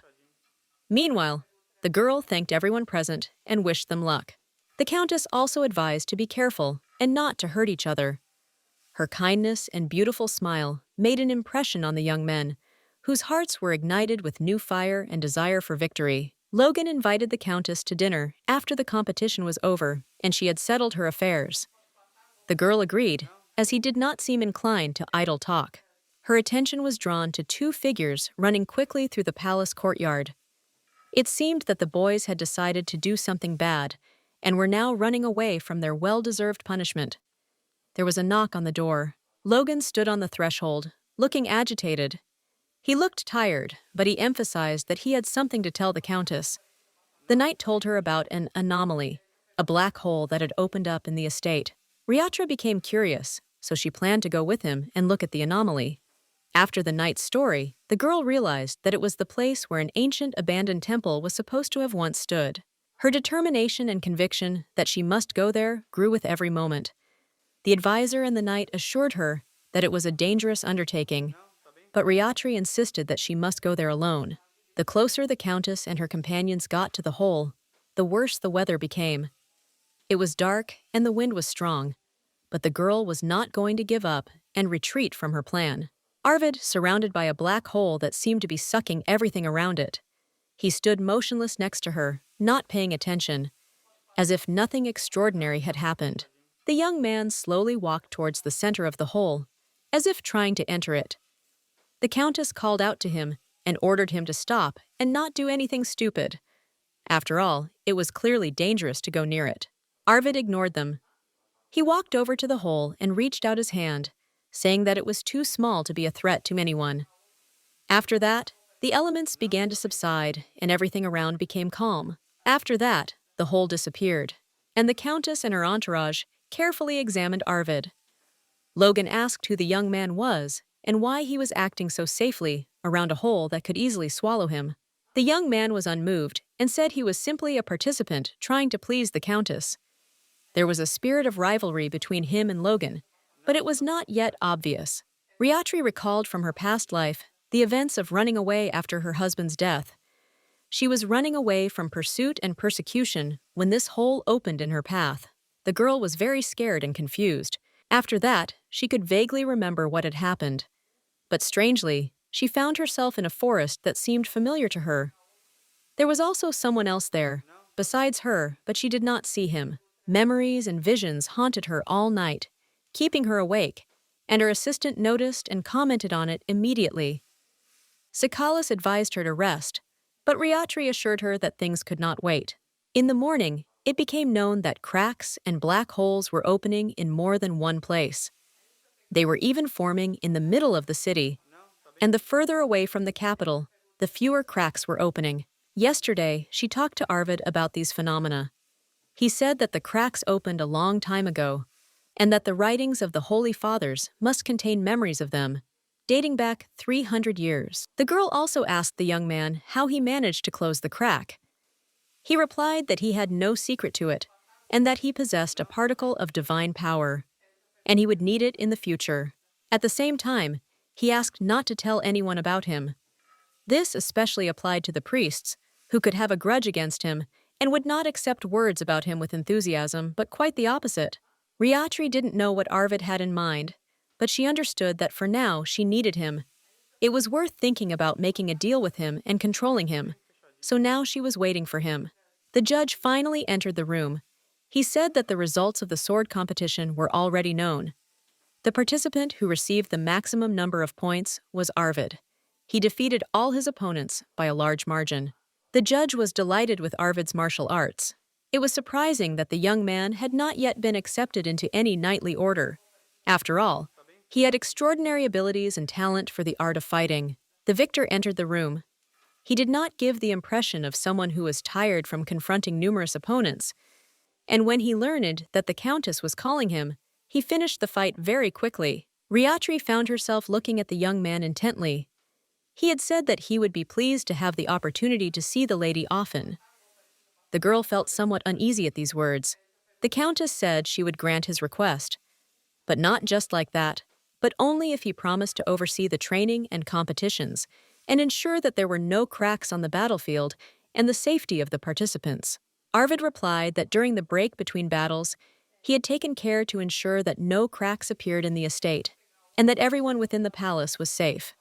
Meanwhile, the girl thanked everyone present and wished them luck. The Countess also advised to be careful and not to hurt each other. Her kindness and beautiful smile made an impression on the young men, whose hearts were ignited with new fire and desire for victory. Logan invited the Countess to dinner after the competition was over and she had settled her affairs. The girl agreed, as he did not seem inclined to idle talk. Her attention was drawn to two figures running quickly through the palace courtyard. It seemed that the boys had decided to do something bad and were now running away from their well-deserved punishment. There was a knock on the door. Logan stood on the threshold, looking agitated. He looked tired, but he emphasized that he had something to tell the Countess. The knight told her about an anomaly, a black hole that had opened up in the estate. Riatra became curious, so she planned to go with him and look at the anomaly. After the knight's story, the girl realized that it was the place where an ancient abandoned temple was supposed to have once stood. Her determination and conviction that she must go there grew with every moment. The advisor and the knight assured her that it was a dangerous undertaking, but Riatri insisted that she must go there alone. The closer the Countess and her companions got to the hole, the worse the weather became. It was dark and the wind was strong, but the girl was not going to give up and retreat from her plan. Arvid, surrounded by a black hole that seemed to be sucking everything around it. He stood motionless next to her, not paying attention, as if nothing extraordinary had happened. The young man slowly walked towards the center of the hole, as if trying to enter it. The Countess called out to him and ordered him to stop and not do anything stupid. After all, it was clearly dangerous to go near it. Arvid ignored them. He walked over to the hole and reached out his hand, saying that it was too small to be a threat to anyone. After that, the elements began to subside and everything around became calm. After that, the hole disappeared, and the Countess and her entourage carefully examined Arvid. Logan asked who the young man was and why he was acting so safely around a hole that could easily swallow him. The young man was unmoved and said he was simply a participant trying to please the Countess. There was a spirit of rivalry between him and Logan, but it was not yet obvious. Riatri recalled from her past life the events of running away after her husband's death. She was running away from pursuit and persecution when this hole opened in her path. The girl was very scared and confused. After that, she could vaguely remember what had happened. But strangely, she found herself in a forest that seemed familiar to her. There was also someone else there, besides her, but she did not see him. Memories and visions haunted her all night, keeping her awake, and her assistant noticed and commented on it immediately. Sikalis advised her to rest, but Riatri assured her that things could not wait. In the morning, it became known that cracks and black holes were opening in more than one place. They were even forming in the middle of the city, and the further away from the capital, the fewer cracks were opening. Yesterday, she talked to Arvid about these phenomena. He said that the cracks opened a long time ago, and that the writings of the Holy Fathers must contain memories of them, dating back 300 years. The girl also asked the young man how he managed to close the crack. He replied that he had no secret to it, and that he possessed a particle of divine power, and he would need it in the future. At the same time, he asked not to tell anyone about him. This especially applied to the priests, who could have a grudge against him and would not accept words about him with enthusiasm, but quite the opposite. Riatri didn't know what Arvid had in mind, but she understood that for now she needed him. It was worth thinking about making a deal with him and controlling him, so now she was waiting for him. The judge finally entered the room. He said that the results of the sword competition were already known. The participant who received the maximum number of points was Arvid. He defeated all his opponents by a large margin. The judge was delighted with Arvid's martial arts. It was surprising that the young man had not yet been accepted into any knightly order. After all, he had extraordinary abilities and talent for the art of fighting. The victor entered the room. He did not give the impression of someone who was tired from confronting numerous opponents, and when he learned that the Countess was calling him, he finished the fight very quickly. Riatri found herself looking at the young man intently. He had said that he would be pleased to have the opportunity to see the lady often. The girl felt somewhat uneasy at these words. The Countess said she would grant his request, but not just like that, but only if he promised to oversee the training and competitions and ensure that there were no cracks on the battlefield and the safety of the participants. Arvid replied that during the break between battles, he had taken care to ensure that no cracks appeared in the estate and that everyone within the palace was safe.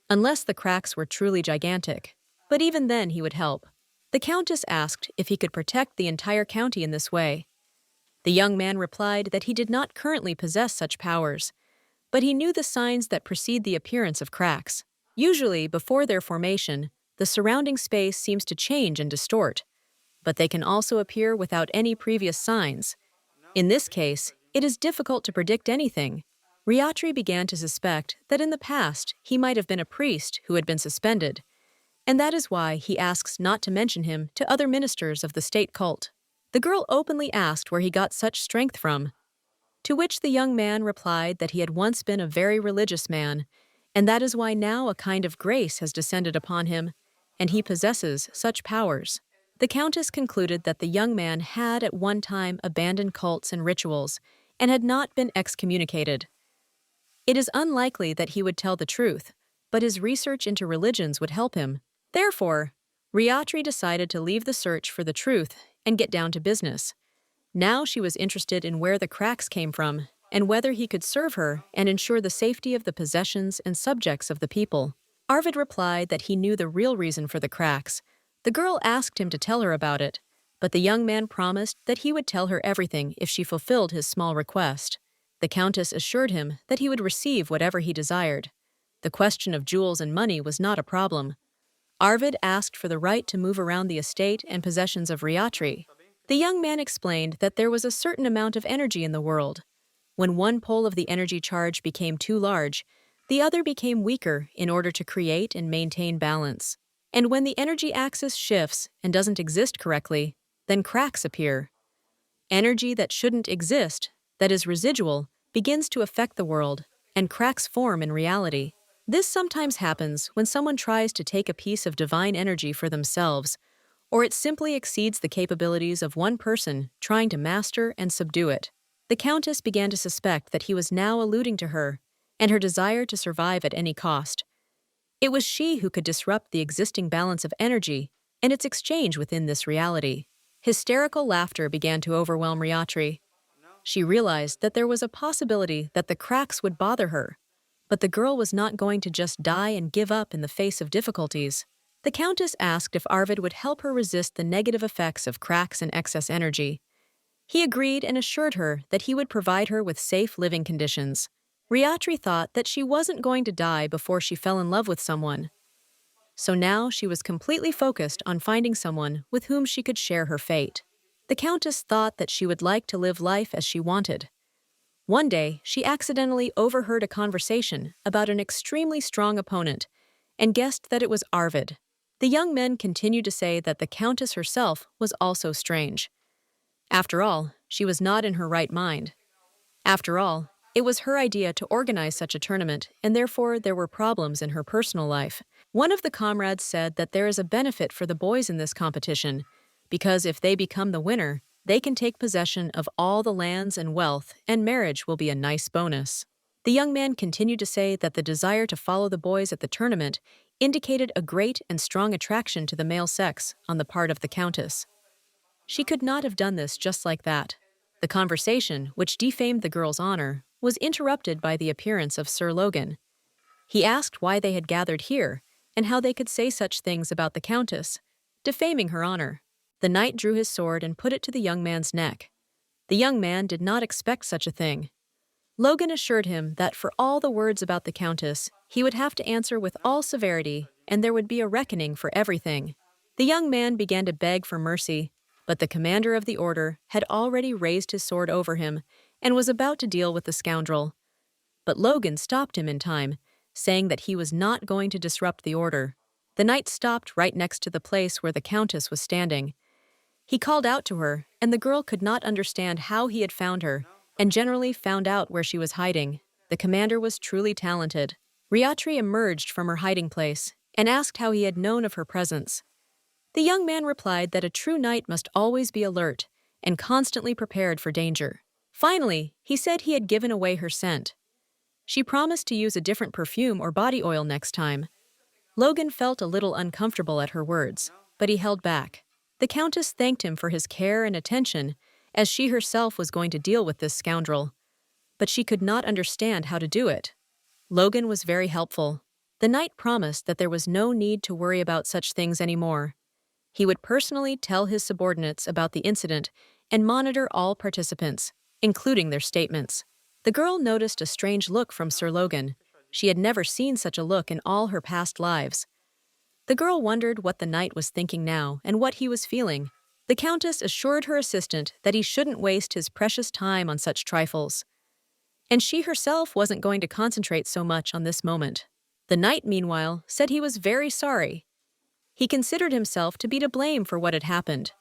Unless the cracks were truly gigantic, but even then he would help. The Countess asked if he could protect the entire county in this way. The young man replied that he did not currently possess such powers, but he knew the signs that precede the appearance of cracks. Usually, before their formation, the surrounding space seems to change and distort, but they can also appear without any previous signs. In this case, it is difficult to predict anything. Riatri began to suspect that in the past he might have been a priest who had been suspended, and that is why he asks not to mention him to other ministers of the state cult. The girl openly asked where he got such strength from, to which the young man replied that he had once been a very religious man, and that is why now a kind of grace has descended upon him, and he possesses such powers. The Countess concluded that the young man had at one time abandoned cults and rituals and had not been excommunicated. It is unlikely that he would tell the truth, but his research into religions would help him. Therefore, Riatri decided to leave the search for the truth and get down to business. Now she was interested in where the cracks came from and whether he could serve her and ensure the safety of the possessions and subjects of the people. Arvid replied that he knew the real reason for the cracks. The girl asked him to tell her about it, but the young man promised that he would tell her everything if she fulfilled his small request. The countess assured him that he would receive whatever he desired. The question of jewels and money was not a problem. Arvid asked for the right to move around the estate and possessions of Riatri. The young man explained that there was a certain amount of energy in the world. When one pole of the energy charge became too large, the other became weaker in order to create and maintain balance. And when the energy axis shifts and doesn't exist correctly, then cracks appear. Energy that shouldn't exist, that is residual, begins to affect the world, and cracks form in reality. This sometimes happens when someone tries to take a piece of divine energy for themselves, or it simply exceeds the capabilities of one person trying to master and subdue it. The Countess began to suspect that he was now alluding to her and her desire to survive at any cost. It was she who could disrupt the existing balance of energy and its exchange within this reality. Hysterical laughter began to overwhelm Riatri. She realized that there was a possibility that the cracks would bother her, but the girl was not going to just die and give up in the face of difficulties. The Countess asked if Arvid would help her resist the negative effects of cracks and excess energy. He agreed and assured her that he would provide her with safe living conditions. Riatri thought that she wasn't going to die before she fell in love with someone. So now she was completely focused on finding someone with whom she could share her fate. The Countess thought that she would like to live life as she wanted. One day, she accidentally overheard a conversation about an extremely strong opponent and guessed that it was Arvid. The young men continued to say that the Countess herself was also strange. After all, she was not in her right mind. After all, it was her idea to organize such a tournament, and therefore there were problems in her personal life. One of the comrades said that there is a benefit for the boys in this competition, because if they become the winner, they can take possession of all the lands and wealth, and marriage will be a nice bonus. The young man continued to say that the desire to follow the boys at the tournament indicated a great and strong attraction to the male sex on the part of the Countess. She could not have done this just like that. The conversation, which defamed the girl's honor, was interrupted by the appearance of Sir Logan. He asked why they had gathered here and how they could say such things about the Countess, defaming her honor. The knight drew his sword and put it to the young man's neck. The young man did not expect such a thing. Logan assured him that for all the words about the Countess, he would have to answer with all severity, and there would be a reckoning for everything. The young man began to beg for mercy, but the commander of the order had already raised his sword over him and was about to deal with the scoundrel. But Logan stopped him in time, saying that he was not going to disrupt the order. The knight stopped right next to the place where the Countess was standing. He called out to her, and the girl could not understand how he had found her, and generally found out where she was hiding. The commander was truly talented. Riatri emerged from her hiding place and asked how he had known of her presence. The young man replied that a true knight must always be alert and constantly prepared for danger. Finally, he said he had given away her scent. She promised to use a different perfume or body oil next time. Logan felt a little uncomfortable at her words, but he held back. The Countess thanked him for his care and attention, as she herself was going to deal with this scoundrel. But she could not understand how to do it. Logan was very helpful. The knight promised that there was no need to worry about such things anymore. He would personally tell his subordinates about the incident and monitor all participants, including their statements. The girl noticed a strange look from Sir Logan. She had never seen such a look in all her past lives. The girl wondered what the knight was thinking now and what he was feeling. The Countess assured her assistant that he shouldn't waste his precious time on such trifles. And she herself wasn't going to concentrate so much on this moment. The knight, meanwhile, said he was very sorry. He considered himself to be to blame for what had happened.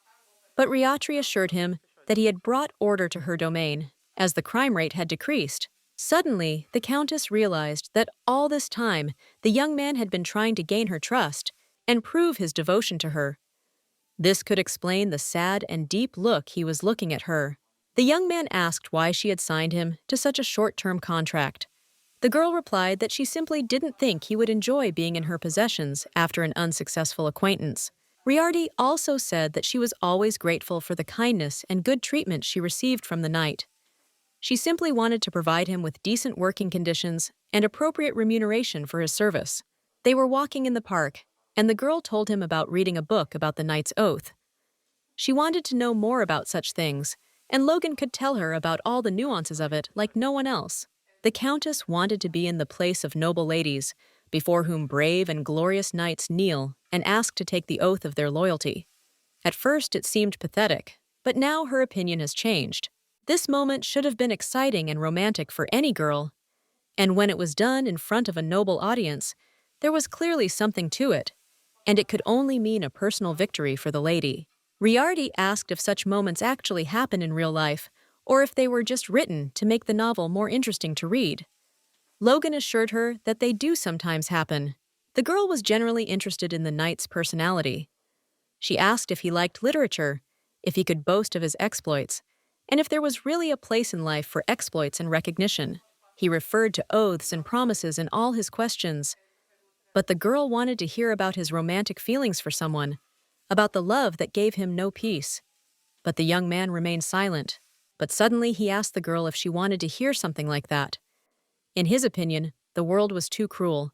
But Riatri assured him that he had brought order to her domain, as the crime rate had decreased. Suddenly, the Countess realized that all this time, the young man had been trying to gain her trust and prove his devotion to her. This could explain the sad and deep look he was looking at her. The young man asked why she had signed him to such a short-term contract. The girl replied that she simply didn't think he would enjoy being in her possessions after an unsuccessful acquaintance. Riardi also said that she was always grateful for the kindness and good treatment she received from the knight. She simply wanted to provide him with decent working conditions and appropriate remuneration for his service. They were walking in the park, and the girl told him about reading a book about the knight's oath. She wanted to know more about such things, and Logan could tell her about all the nuances of it like no one else. The Countess wanted to be in the place of noble ladies, before whom brave and glorious knights kneel and ask to take the oath of their loyalty. At first it seemed pathetic, but now her opinion has changed. This moment should have been exciting and romantic for any girl, and when it was done in front of a noble audience, there was clearly something to it, and it could only mean a personal victory for the lady. Riardi asked if such moments actually happen in real life, or if they were just written to make the novel more interesting to read. Logan assured her that they do sometimes happen. The girl was generally interested in the knight's personality. She asked if he liked literature, if he could boast of his exploits, and if there was really a place in life for exploits and recognition. He referred to oaths and promises in all his questions. But the girl wanted to hear about his romantic feelings for someone, about the love that gave him no peace. But the young man remained silent. But suddenly he asked the girl if she wanted to hear something like that. In his opinion, the world was too cruel.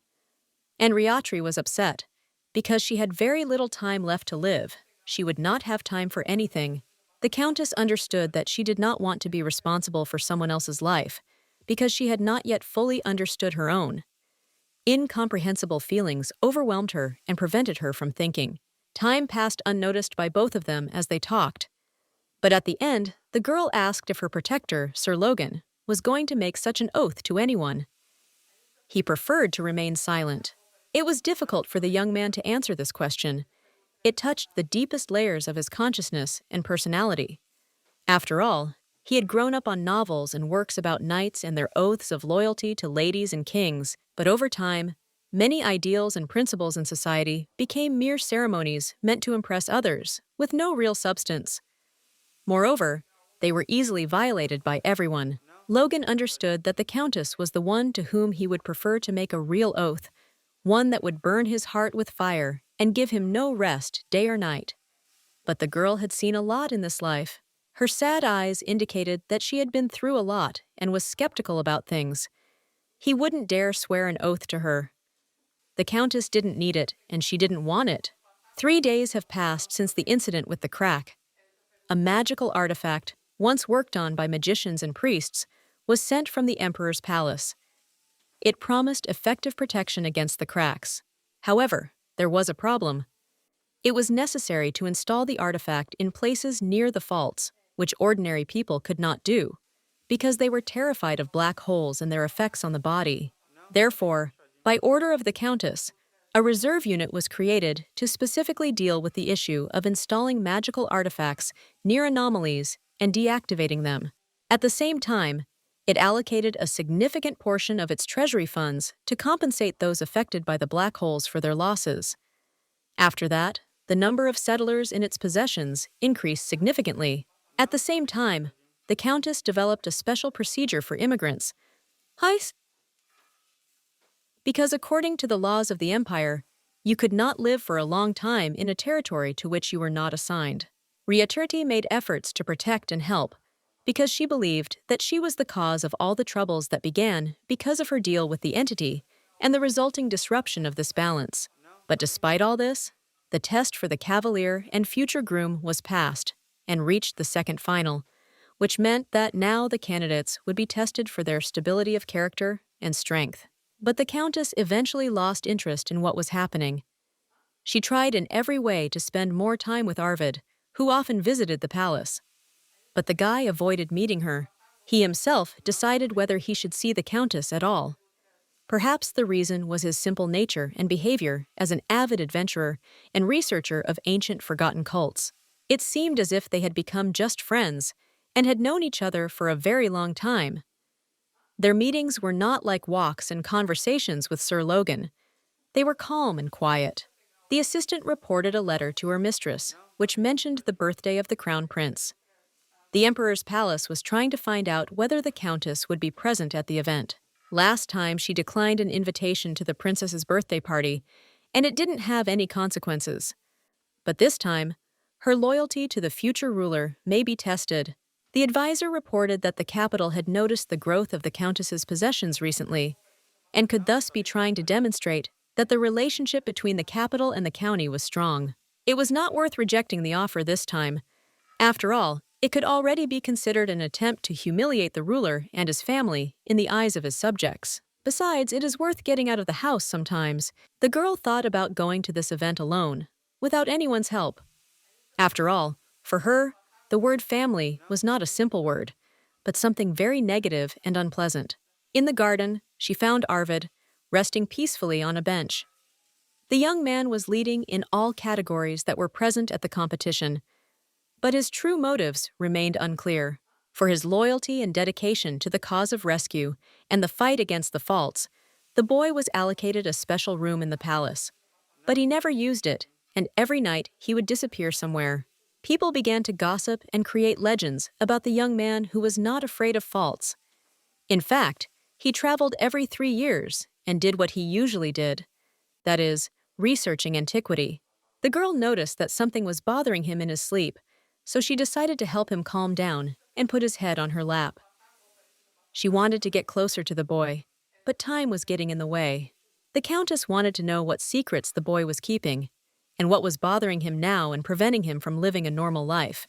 And Riatri was upset. Because she had very little time left to live, she would not have time for anything. The Countess understood that she did not want to be responsible for someone else's life, because she had not yet fully understood her own. Incomprehensible feelings overwhelmed her and prevented her from thinking. Time passed unnoticed by both of them as they talked. But at the end, the girl asked if her protector, Sir Logan, was going to make such an oath to anyone. He preferred to remain silent. It was difficult for the young man to answer this question. It touched the deepest layers of his consciousness and personality. After all, he had grown up on novels and works about knights and their oaths of loyalty to ladies and kings, but over time, many ideals and principles in society became mere ceremonies meant to impress others, with no real substance. Moreover, they were easily violated by everyone. Logan understood that the Countess was the one to whom he would prefer to make a real oath, one that would burn his heart with fire and give him no rest day or night. But the girl had seen a lot in this life. Her sad eyes indicated that she had been through a lot and was skeptical about things. He wouldn't dare swear an oath to her. The Countess didn't need it, and she didn't want it. 3 days have passed since the incident with the crack. A magical artifact, once worked on by magicians and priests, was sent from the Emperor's palace. It promised effective protection against the cracks. However, there was a problem. It was necessary to install the artifact in places near the faults, which ordinary people could not do, because they were terrified of black holes and their effects on the body. Therefore, by order of the Countess, a reserve unit was created to specifically deal with the issue of installing magical artifacts near anomalies and deactivating them. At the same time, it allocated a significant portion of its treasury funds to compensate those affected by the black holes for their losses. After that, the number of settlers in its possessions increased significantly. At the same time, the Countess developed a special procedure for immigrants. Because according to the laws of the Empire, you could not live for a long time in a territory to which you were not assigned. Riaturti made efforts to protect and help, because she believed that she was the cause of all the troubles that began because of her deal with the entity and the resulting disruption of this balance. But despite all this, the test for the cavalier and future groom was passed and reached the second final, which meant that now the candidates would be tested for their stability of character and strength. But the Countess eventually lost interest in what was happening. She tried in every way to spend more time with Arvid, who often visited the palace. But the guy avoided meeting her. He himself decided whether he should see the Countess at all. Perhaps the reason was his simple nature and behavior as an avid adventurer and researcher of ancient forgotten cults. It seemed as if they had become just friends and had known each other for a very long time. Their meetings were not like walks and conversations with Sir Logan. They were calm and quiet. The assistant reported a letter to her mistress, which mentioned the birthday of the crown prince. The Emperor's palace was trying to find out whether the Countess would be present at the event. Last time she declined an invitation to the princess's birthday party, and it didn't have any consequences. But this time, her loyalty to the future ruler may be tested. The advisor reported that the capital had noticed the growth of the countess's possessions recently, and could thus be trying to demonstrate that the relationship between the capital and the county was strong. It was not worth rejecting the offer this time. After all, it could already be considered an attempt to humiliate the ruler and his family in the eyes of his subjects. Besides, it is worth getting out of the house sometimes. The girl thought about going to this event alone, without anyone's help. After all, for her, the word family was not a simple word, but something very negative and unpleasant. In the garden, she found Arvid, resting peacefully on a bench. The young man was leading in all categories that were present at the competition, but his true motives remained unclear. For his loyalty and dedication to the cause of rescue and the fight against the faults, the boy was allocated a special room in the palace. But he never used it, and every night he would disappear somewhere. People began to gossip and create legends about the young man who was not afraid of faults. In fact, he traveled every 3 years and did what he usually did, that is, researching antiquity. The girl noticed that something was bothering him in his sleep, so she decided to help him calm down and put his head on her lap. She wanted to get closer to the boy, but time was getting in the way. The countess wanted to know what secrets the boy was keeping, and what was bothering him now and preventing him from living a normal life.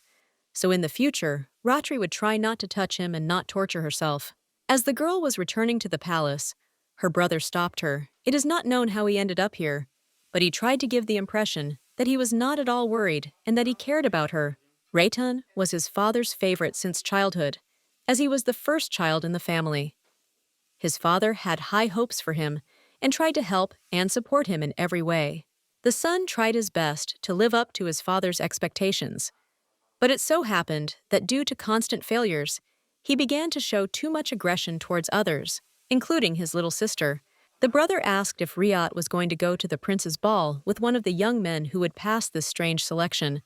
So in the future, Ratri would try not to touch him and not torture herself. As the girl was returning to the palace, her brother stopped her. It is not known how he ended up here, but he tried to give the impression that he was not at all worried and that he cared about her. Rayton was his father's favorite since childhood, as he was the first child in the family. His father had high hopes for him and tried to help and support him in every way. The son tried his best to live up to his father's expectations, but it so happened that due to constant failures, he began to show too much aggression towards others, including his little sister. The brother asked if Riyat was going to go to the prince's ball with one of the young men who would pass this strange selection.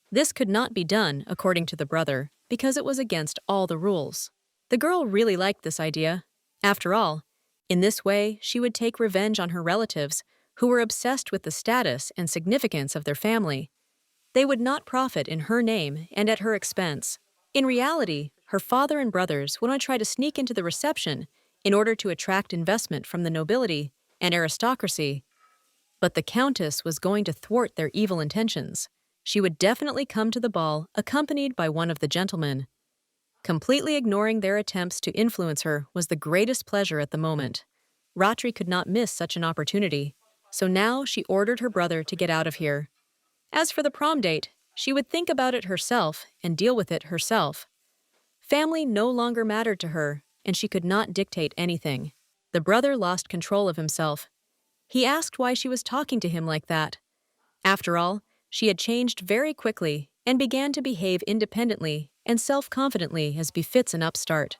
This could not be done, according to the brother, because it was against all the rules. The girl really liked this idea. After all, in this way, she would take revenge on her relatives, who were obsessed with the status and significance of their family. They would not profit in her name and at her expense. In reality, her father and brothers would try to sneak into the reception in order to attract investment from the nobility and aristocracy. But the countess was going to thwart their evil intentions. She would definitely come to the ball accompanied by one of the gentlemen. Completely ignoring their attempts to influence her was the greatest pleasure at the moment. Ratri could not miss such an opportunity, so now she ordered her brother to get out of here. As for the prom date, she would think about it herself and deal with it herself. Family no longer mattered to her, and she could not dictate anything. The brother lost control of himself. He asked why she was talking to him like that. After all, she had changed very quickly and began to behave independently and self-confidently as befits an upstart.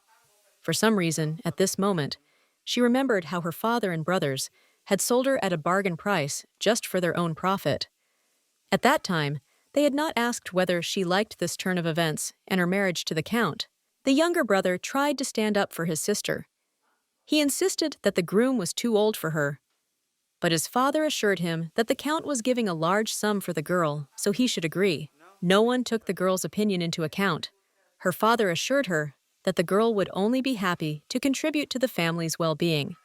For some reason, at this moment, she remembered how her father and brothers had sold her at a bargain price just for their own profit. At that time, they had not asked whether she liked this turn of events and her marriage to the count. The younger brother tried to stand up for his sister. He insisted that the groom was too old for her, but his father assured him that the count was giving a large sum for the girl, so he should agree. No one took the girl's opinion into account. Her father assured her that the girl would only be happy to contribute to the family's well-being.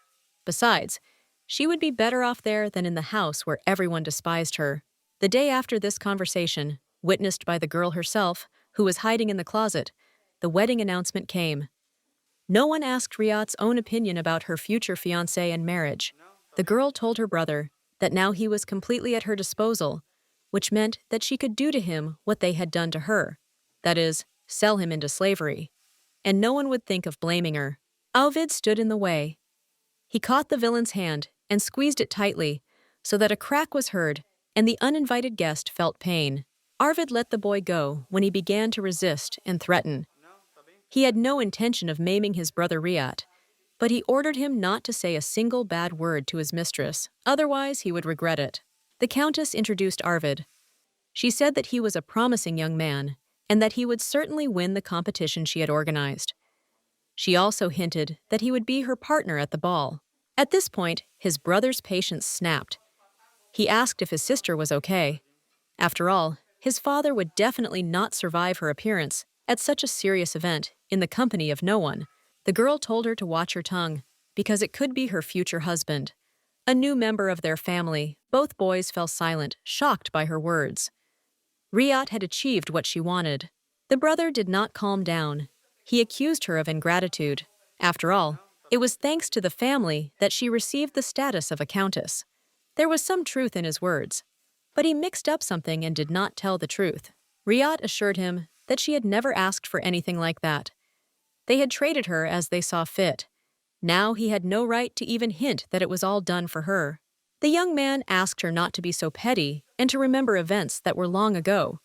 Besides, she would be better off there than in the house where everyone despised her. The day after this conversation, witnessed by the girl herself, who was hiding in the closet, the wedding announcement came. No one asked Riyad's own opinion about her future fiancé and marriage. The girl told her brother that now he was completely at her disposal, which meant that she could do to him what they had done to her, that is, sell him into slavery. And no one would think of blaming her. Alvid stood in the way. He caught the villain's hand and squeezed it tightly, so that a crack was heard, and the uninvited guest felt pain. Arvid let the boy go when he began to resist and threaten. He had no intention of maiming his brother Riyad, but he ordered him not to say a single bad word to his mistress, otherwise he would regret it. The countess introduced Arvid. She said that he was a promising young man, and that he would certainly win the competition she had organized. She also hinted that he would be her partner at the ball. At this point, his brother's patience snapped. He asked if his sister was okay. After all, his father would definitely not survive her appearance at such a serious event in the company of no one. The girl told her to watch her tongue, because it could be her future husband. A new member of their family, both boys fell silent, shocked by her words. Riyat had achieved what she wanted. The brother did not calm down. He accused her of ingratitude. After all, it was thanks to the family that she received the status of a countess. There was some truth in his words, but he mixed up something and did not tell the truth. Riyat assured him that she had never asked for anything like that. They had traded her as they saw fit. Now he had no right to even hint that it was all done for her. The young man asked her not to be so petty and to remember events that were long ago.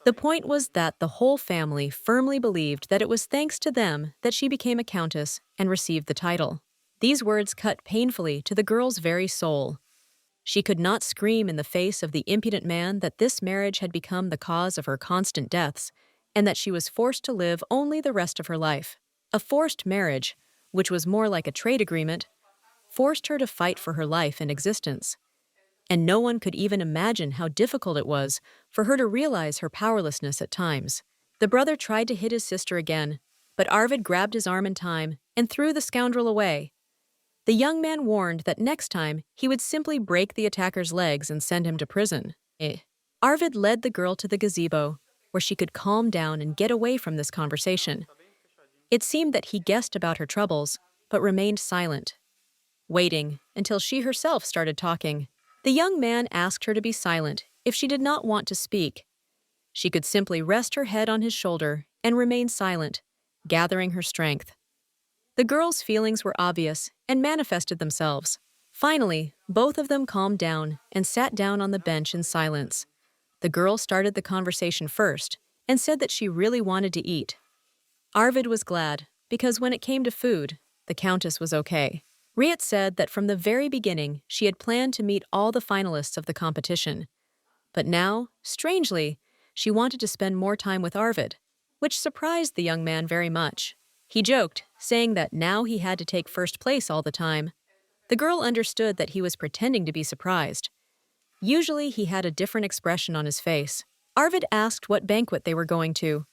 The point was that the whole family firmly believed that it was thanks to them that she became a countess and received the title. These words cut painfully to the girl's very soul. She could not scream in the face of the impudent man that this marriage had become the cause of her constant deaths, and that she was forced to live only the rest of her life. A forced marriage, which was more like a trade agreement, forced her to fight for her life and existence. And no one could even imagine how difficult it was for her to realize her powerlessness at times. The brother tried to hit his sister again, but Arvid grabbed his arm in time and threw the scoundrel away. The young man warned that next time he would simply break the attacker's legs and send him to prison. Arvid led the girl to the gazebo, where she could calm down and get away from this conversation. It seemed that he guessed about her troubles, but remained silent, waiting until she herself started talking. The young man asked her to be silent if she did not want to speak. She could simply rest her head on his shoulder and remain silent, gathering her strength. The girl's feelings were obvious and manifested themselves. Finally, both of them calmed down and sat down on the bench in silence. The girl started the conversation first and said that she really wanted to eat. Arvid was glad, because when it came to food, the countess was okay. Riet said that from the very beginning she had planned to meet all the finalists of the competition. But now, strangely, she wanted to spend more time with Arvid, which surprised the young man very much. He joked, saying that now he had to take first place all the time. The girl understood that he was pretending to be surprised. Usually he had a different expression on his face. Arvid asked what banquet they were going to.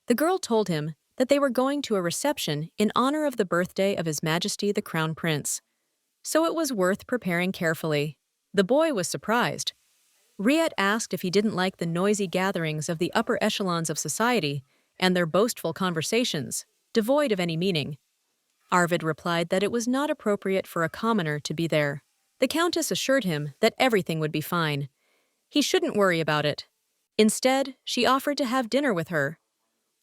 The girl told him that they were going to a reception in honor of the birthday of His Majesty the Crown Prince. So it was worth preparing carefully. The boy was surprised. Riet asked if he didn't like the noisy gatherings of the upper echelons of society and their boastful conversations, devoid of any meaning. Arvid replied that it was not appropriate for a commoner to be there. The countess assured him that everything would be fine. He shouldn't worry about it. Instead, she offered to have dinner with her.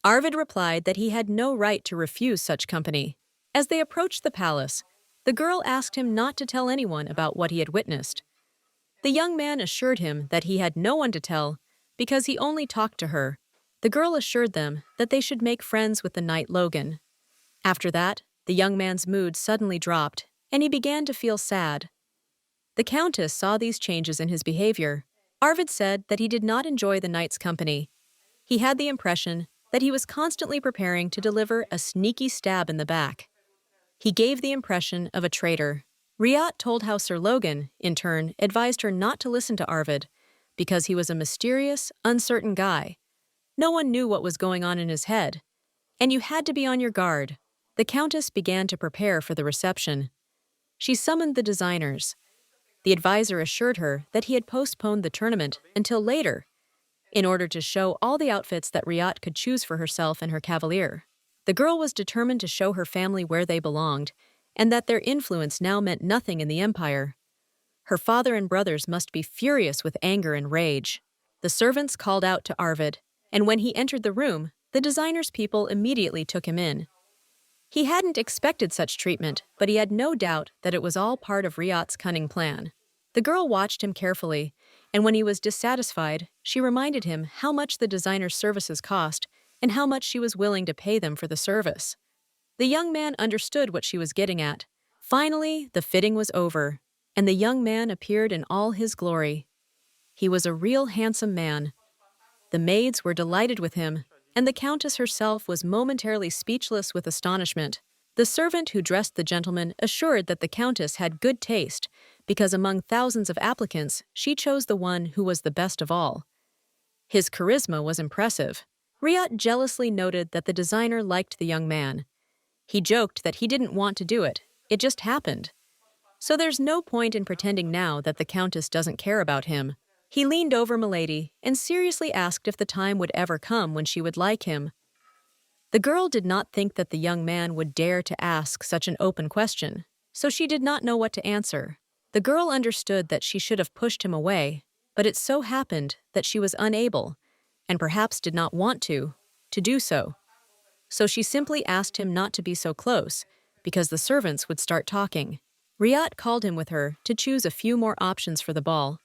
Arvid replied that he had no right to refuse such company. As they approached the palace, the girl asked him not to tell anyone about what he had witnessed. The young man assured him that he had no one to tell because he only talked to her. The girl assured them that they should make friends with the knight Logan. After that, the young man's mood suddenly dropped, and he began to feel sad. The countess saw these changes in his behavior. Arvid said that he did not enjoy the knight's company. He had the impression that he was constantly preparing to deliver a sneaky stab in the back. He gave the impression of a traitor. Riat told how Sir Logan, in turn, advised her not to listen to Arvid because he was a mysterious, uncertain guy. No one knew what was going on in his head, and you had to be on your guard. The countess began to prepare for the reception. She summoned the designers. The advisor assured her that he had postponed the tournament until later in order to show all the outfits that Riat could choose for herself and her cavalier. The girl was determined to show her family where they belonged, and that their influence now meant nothing in the empire. Her father and brothers must be furious with anger and rage. The servants called out to Arvid, and when he entered the room, the designer's people immediately took him in. He hadn't expected such treatment, but he had no doubt that it was all part of Riat's cunning plan. The girl watched him carefully, and when he was dissatisfied, she reminded him how much the designer's services cost and how much she was willing to pay them for the service. The young man understood what she was getting at. Finally, the fitting was over, and the young man appeared in all his glory. He was a real handsome man. The maids were delighted with him, and the countess herself was momentarily speechless with astonishment. The servant who dressed the gentleman assured that the countess had good taste because among thousands of applicants, she chose the one who was the best of all. His charisma was impressive. Riyad jealously noted that the designer liked the young man. He joked that he didn't want to do it, it just happened. So there's no point in pretending now that the Countess doesn't care about him. He leaned over Milady and seriously asked if the time would ever come when she would like him. The girl did not think that the young man would dare to ask such an open question, so she did not know what to answer. The girl understood that she should have pushed him away, but it so happened that she was unable, and perhaps did not want to do so. So she simply asked him not to be so close, because the servants would start talking. Riyad called him with her to choose a few more options for the ball.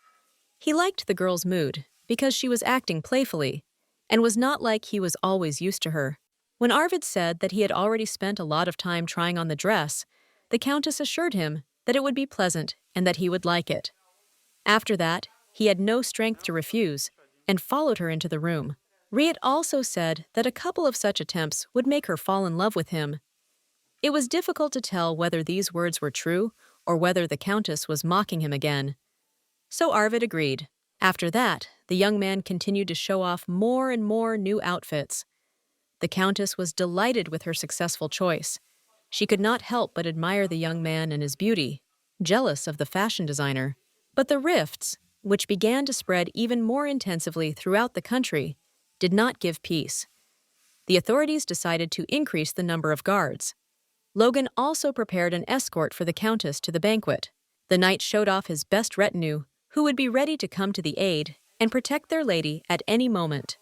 He liked the girl's mood, because she was acting playfully, and was not like he was always used to her. When Arvid said that he had already spent a lot of time trying on the dress, the Countess assured him that it would be pleasant and that he would like it. After that, he had no strength to refuse, and followed her into the room. Riyad also said that a couple of such attempts would make her fall in love with him. It was difficult to tell whether these words were true or whether the Countess was mocking him again. So Arvid agreed. After that, the young man continued to show off more and more new outfits. The Countess was delighted with her successful choice. She could not help but admire the young man and his beauty, jealous of the fashion designer. But the rifts, which began to spread even more intensively throughout the country, did not give peace. The authorities decided to increase the number of guards. Logan also prepared an escort for the Countess to the banquet. The knight showed off his best retinue, who would be ready to come to the aid and protect their lady at any moment.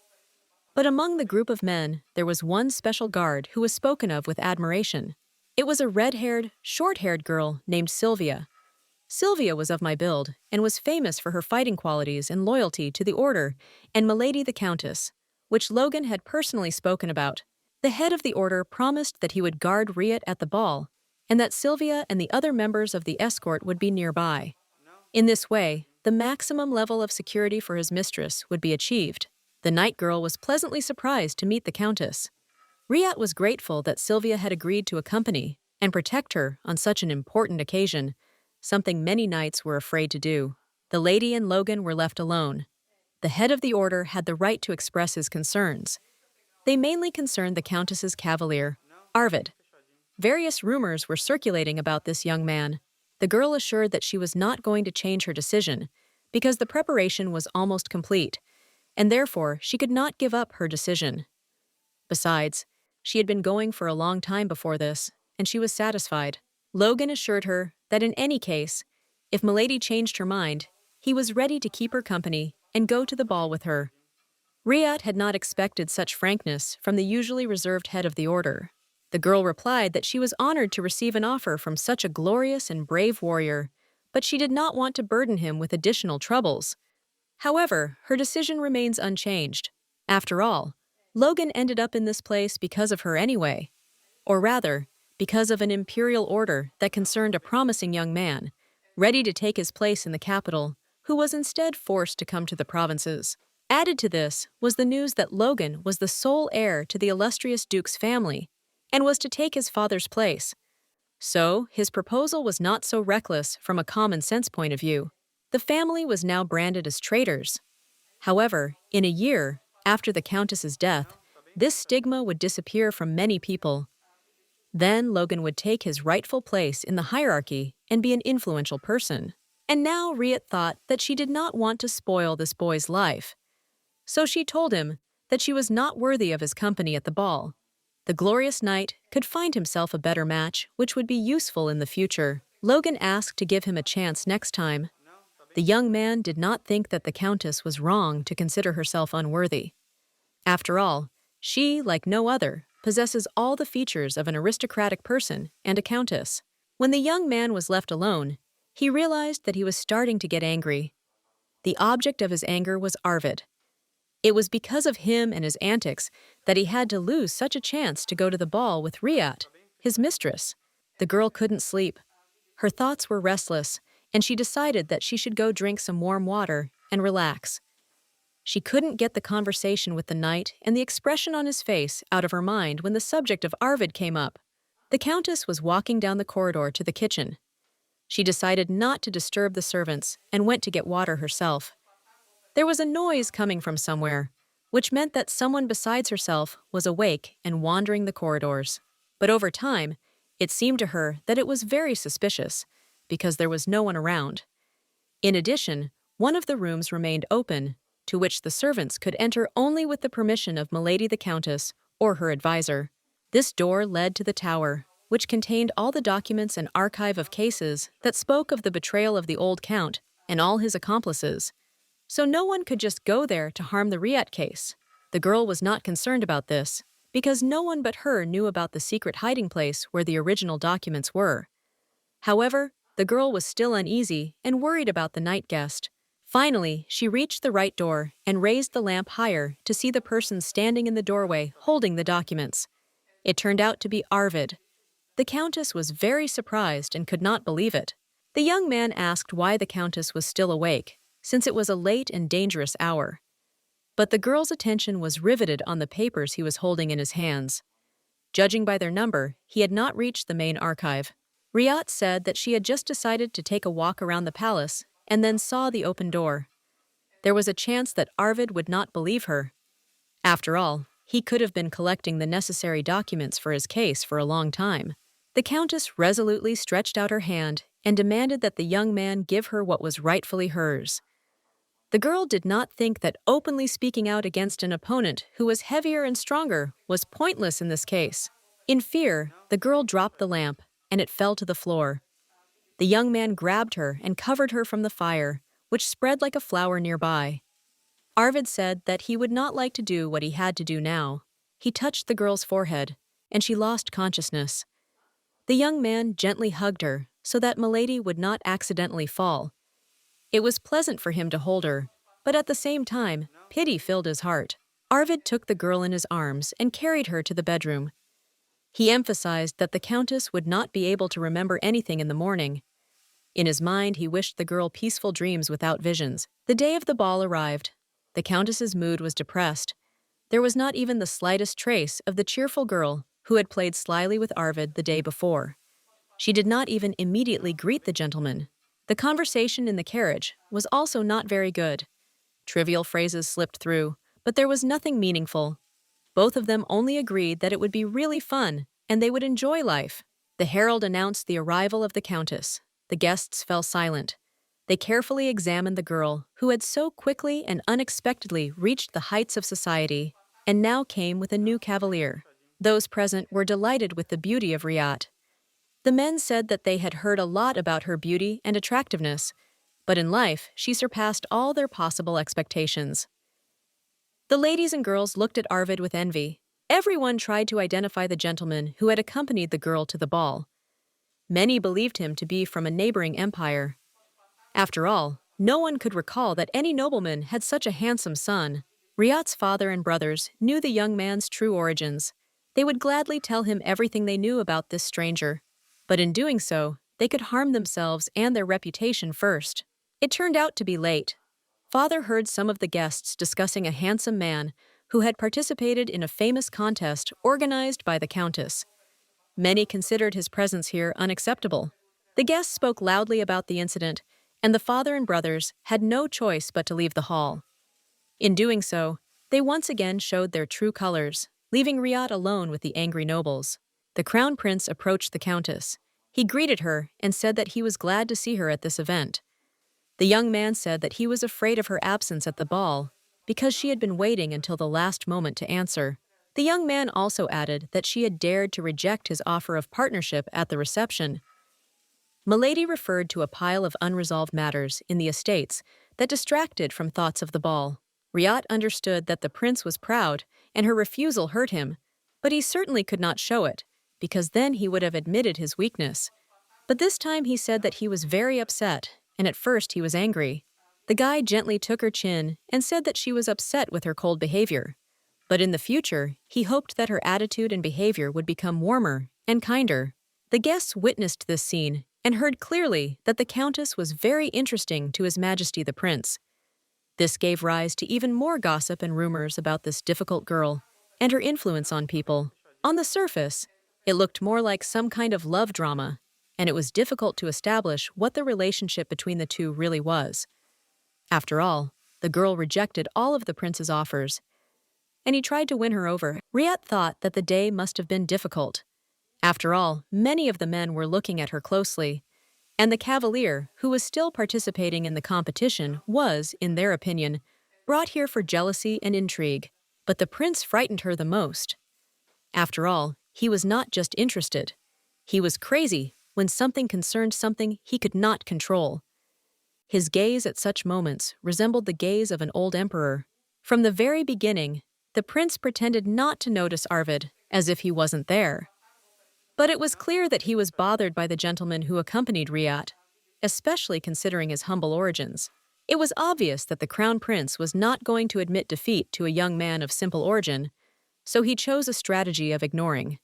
But among the group of men, there was one special guard who was spoken of with admiration. It was a red-haired, short-haired girl named Sylvia. Sylvia was of my build and was famous for her fighting qualities and loyalty to the Order and Milady the Countess, which Logan had personally spoken about. The head of the Order promised that he would guard Riyad at the ball, and that Sylvia and the other members of the escort would be nearby. In this way, the maximum level of security for his mistress would be achieved. The night girl was pleasantly surprised to meet the Countess. Riyad was grateful that Sylvia had agreed to accompany and protect her on such an important occasion, something many knights were afraid to do. The lady and Logan were left alone. The head of the Order had the right to express his concerns. They mainly concerned the Countess's cavalier, Arvid. Various rumors were circulating about this young man. The girl assured that she was not going to change her decision, because the preparation was almost complete, and therefore she could not give up her decision. Besides, she had been going for a long time before this, and she was satisfied. Logan assured her that in any case, if Milady changed her mind, he was ready to keep her company and go to the ball with her. Riyad had not expected such frankness from the usually reserved head of the Order. The girl replied that she was honored to receive an offer from such a glorious and brave warrior, but she did not want to burden him with additional troubles. However, her decision remains unchanged. After all, Logan ended up in this place because of her anyway. Or rather, because of an imperial order that concerned a promising young man, ready to take his place in the capital, who was instead forced to come to the provinces. Added to this was the news that Logan was the sole heir to the illustrious Duke's family, and was to take his father's place. So, his proposal was not so reckless from a common sense point of view. The family was now branded as traitors. However, in a year, after the Countess's death, this stigma would disappear from many people. Then Logan would take his rightful place in the hierarchy and be an influential person. And now Riyad thought that she did not want to spoil this boy's life. So she told him that she was not worthy of his company at the ball. The glorious knight could find himself a better match which would be useful in the future. Logan asked to give him a chance next time. The young man did not think that the Countess was wrong to consider herself unworthy. After all, she, like no other, possesses all the features of an aristocratic person and a countess. When the young man was left alone, he realized that he was starting to get angry. The object of his anger was Arvid. It was because of him and his antics that he had to lose such a chance to go to the ball with Riyad, his mistress. The girl couldn't sleep. Her thoughts were restless, and she decided that she should go drink some warm water and relax. She couldn't get the conversation with the knight and the expression on his face out of her mind when the subject of Arvid came up. The Countess was walking down the corridor to the kitchen. She decided not to disturb the servants and went to get water herself. There was a noise coming from somewhere, which meant that someone besides herself was awake and wandering the corridors. But over time, it seemed to her that it was very suspicious, because there was no one around. In addition, one of the rooms remained open, to which the servants could enter only with the permission of Milady the Countess or her advisor. This door led to the tower, which contained all the documents and archive of cases that spoke of the betrayal of the old count and all his accomplices. So no one could just go there to harm the Riat case. The girl was not concerned about this, because no one but her knew about the secret hiding place where the original documents were. However, the girl was still uneasy and worried about the night guest. Finally, she reached the right door and raised the lamp higher to see the person standing in the doorway holding the documents. It turned out to be Arvid. The Countess was very surprised and could not believe it. The young man asked why the Countess was still awake, since it was a late and dangerous hour. But the girl's attention was riveted on the papers he was holding in his hands. Judging by their number, he had not reached the main archive. Riat said that she had just decided to take a walk around the palace and then saw the open door. There was a chance that Arvid would not believe her. After all, he could have been collecting the necessary documents for his case for a long time. The Countess resolutely stretched out her hand and demanded that the young man give her what was rightfully hers. The girl did not think that openly speaking out against an opponent who was heavier and stronger was pointless in this case. In fear, the girl dropped the lamp, and it fell to the floor. The young man grabbed her and covered her from the fire, which spread like a flower nearby. Arvid said that he would not like to do what he had to do now. He touched the girl's forehead, and she lost consciousness. The young man gently hugged her so that Milady would not accidentally fall. It was pleasant for him to hold her, but at the same time, pity filled his heart. Arvid took the girl in his arms and carried her to the bedroom. He emphasized that the Countess would not be able to remember anything in the morning. In his mind, he wished the girl peaceful dreams without visions. The day of the ball arrived. The Countess's mood was depressed. There was not even the slightest trace of the cheerful girl who had played slyly with Arvid the day before. She did not even immediately greet the gentleman. The conversation in the carriage was also not very good. Trivial phrases slipped through, but there was nothing meaningful. Both of them only agreed that it would be really fun, and they would enjoy life. The herald announced the arrival of the Countess. The guests fell silent. They carefully examined the girl, who had so quickly and unexpectedly reached the heights of society, and now came with a new cavalier. Those present were delighted with the beauty of Riat. The men said that they had heard a lot about her beauty and attractiveness, but in life she surpassed all their possible expectations. The ladies and girls looked at Arvid with envy. Everyone tried to identify the gentleman who had accompanied the girl to the ball. Many believed him to be from a neighboring empire. After all, no one could recall that any nobleman had such a handsome son. Riat's father and brothers knew the young man's true origins. They would gladly tell him everything they knew about this stranger. But in doing so, they could harm themselves and their reputation first. It turned out to be late. Father heard some of the guests discussing a handsome man who had participated in a famous contest organized by the Countess. Many considered his presence here unacceptable. The guests spoke loudly about the incident, and the father and brothers had no choice but to leave the hall. In doing so, they once again showed their true colors, leaving Riat alone with the angry nobles. The crown prince approached the Countess. He greeted her and said that he was glad to see her at this event. The young man said that he was afraid of her absence at the ball because she had been waiting until the last moment to answer. The young man also added that she had dared to reject his offer of partnership at the reception. Milady referred to a pile of unresolved matters in the estates that distracted from thoughts of the ball. Riat understood that the prince was proud and her refusal hurt him, but he certainly could not show it, because then he would have admitted his weakness. But this time he said that he was very upset, and at first he was angry. The guy gently took her chin and said that she was upset with her cold behavior. But in the future, he hoped that her attitude and behavior would become warmer and kinder. The guests witnessed this scene and heard clearly that the Countess was very interesting to His Majesty the Prince. This gave rise to even more gossip and rumors about this difficult girl and her influence on people. On the surface, it looked more like some kind of love drama. and it was difficult to establish what the relationship between the two really was. After all, the girl rejected all of the prince's offers, and he tried to win her over. Riyat thought that the day must have been difficult. After all, many of the men were looking at her closely, and the cavalier, who was still participating in the competition, was, in their opinion, brought here for jealousy and intrigue. But the prince frightened her the most. After all, he was not just interested. He was crazy when something concerned something he could not control. His gaze at such moments resembled the gaze of an old emperor. From the very beginning, the prince pretended not to notice Arvid, as if he wasn't there. But it was clear that he was bothered by the gentleman who accompanied Riyat, especially considering his humble origins. It was obvious that the crown prince was not going to admit defeat to a young man of simple origin, so he chose a strategy of ignoring.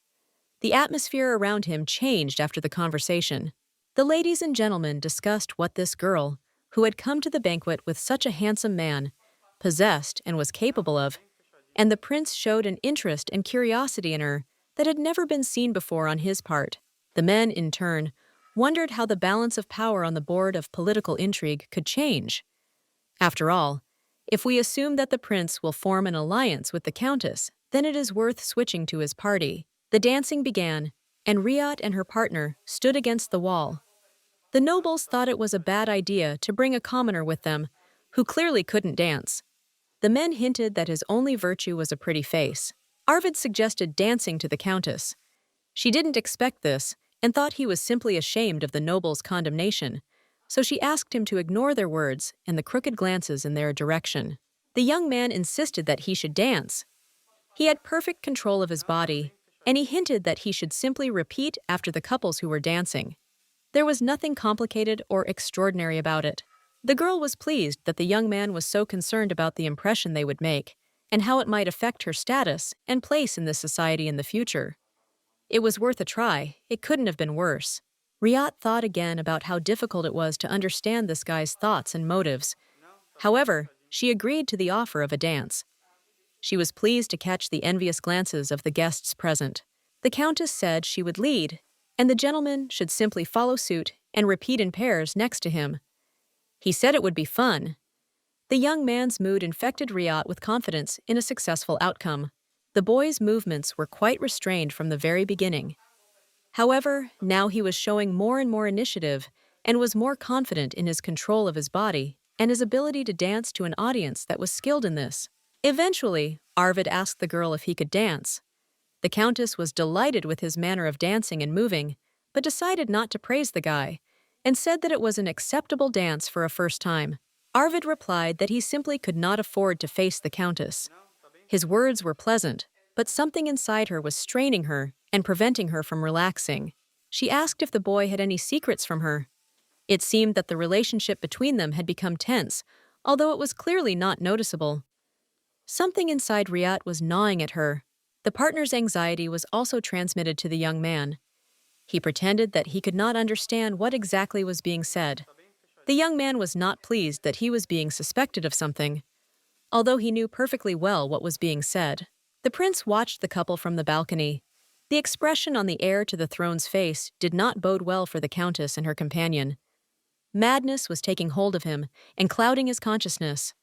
The atmosphere around him changed after the conversation. The ladies and gentlemen discussed what this girl, who had come to the banquet with such a handsome man, possessed and was capable of, and the prince showed an interest and curiosity in her that had never been seen before on his part. The men, in turn, wondered how the balance of power on the board of political intrigue could change. After all, if we assume that the prince will form an alliance with the countess, then it is worth switching to his party. The dancing began, and Riyat and her partner stood against the wall. The nobles thought it was a bad idea to bring a commoner with them, who clearly couldn't dance. The men hinted that his only virtue was a pretty face. Arvid suggested dancing to the countess. She didn't expect this and thought he was simply ashamed of the nobles' condemnation, so she asked him to ignore their words and the crooked glances in their direction. The young man insisted that he should dance. He had perfect control of his body, and he hinted that he should simply repeat after the couples who were dancing. There was nothing complicated or extraordinary about it. The girl was pleased that the young man was so concerned about the impression they would make and how it might affect her status and place in this society in the future. It was worth a try. It couldn't have been worse. Riyat thought again about how difficult it was to understand this guy's thoughts and motives. However, she agreed to the offer of a dance. She was pleased to catch the envious glances of the guests present. The countess said she would lead, and the gentleman should simply follow suit and repeat in pairs next to him. He said it would be fun. The young man's mood infected Riyat with confidence in a successful outcome. The boy's movements were quite restrained from the very beginning. However, now he was showing more and more initiative and was more confident in his control of his body and his ability to dance to an audience that was skilled in this. Eventually, Arvid asked the girl if he could dance. The countess was delighted with his manner of dancing and moving, but decided not to praise the guy, and said that it was an acceptable dance for a first time. Arvid replied that he simply could not afford to face the countess. His words were pleasant, but something inside her was straining her and preventing her from relaxing. She asked if the boy had any secrets from her. It seemed that the relationship between them had become tense, although it was clearly not noticeable. Something inside Riyat was gnawing at her. The partner's anxiety was also transmitted to the young man. He pretended that he could not understand what exactly was being said. The young man was not pleased that he was being suspected of something, although he knew perfectly well what was being said. The prince watched the couple from the balcony. The expression on the heir to the throne's face did not bode well for the countess and her companion. Madness was taking hold of him and clouding his consciousness.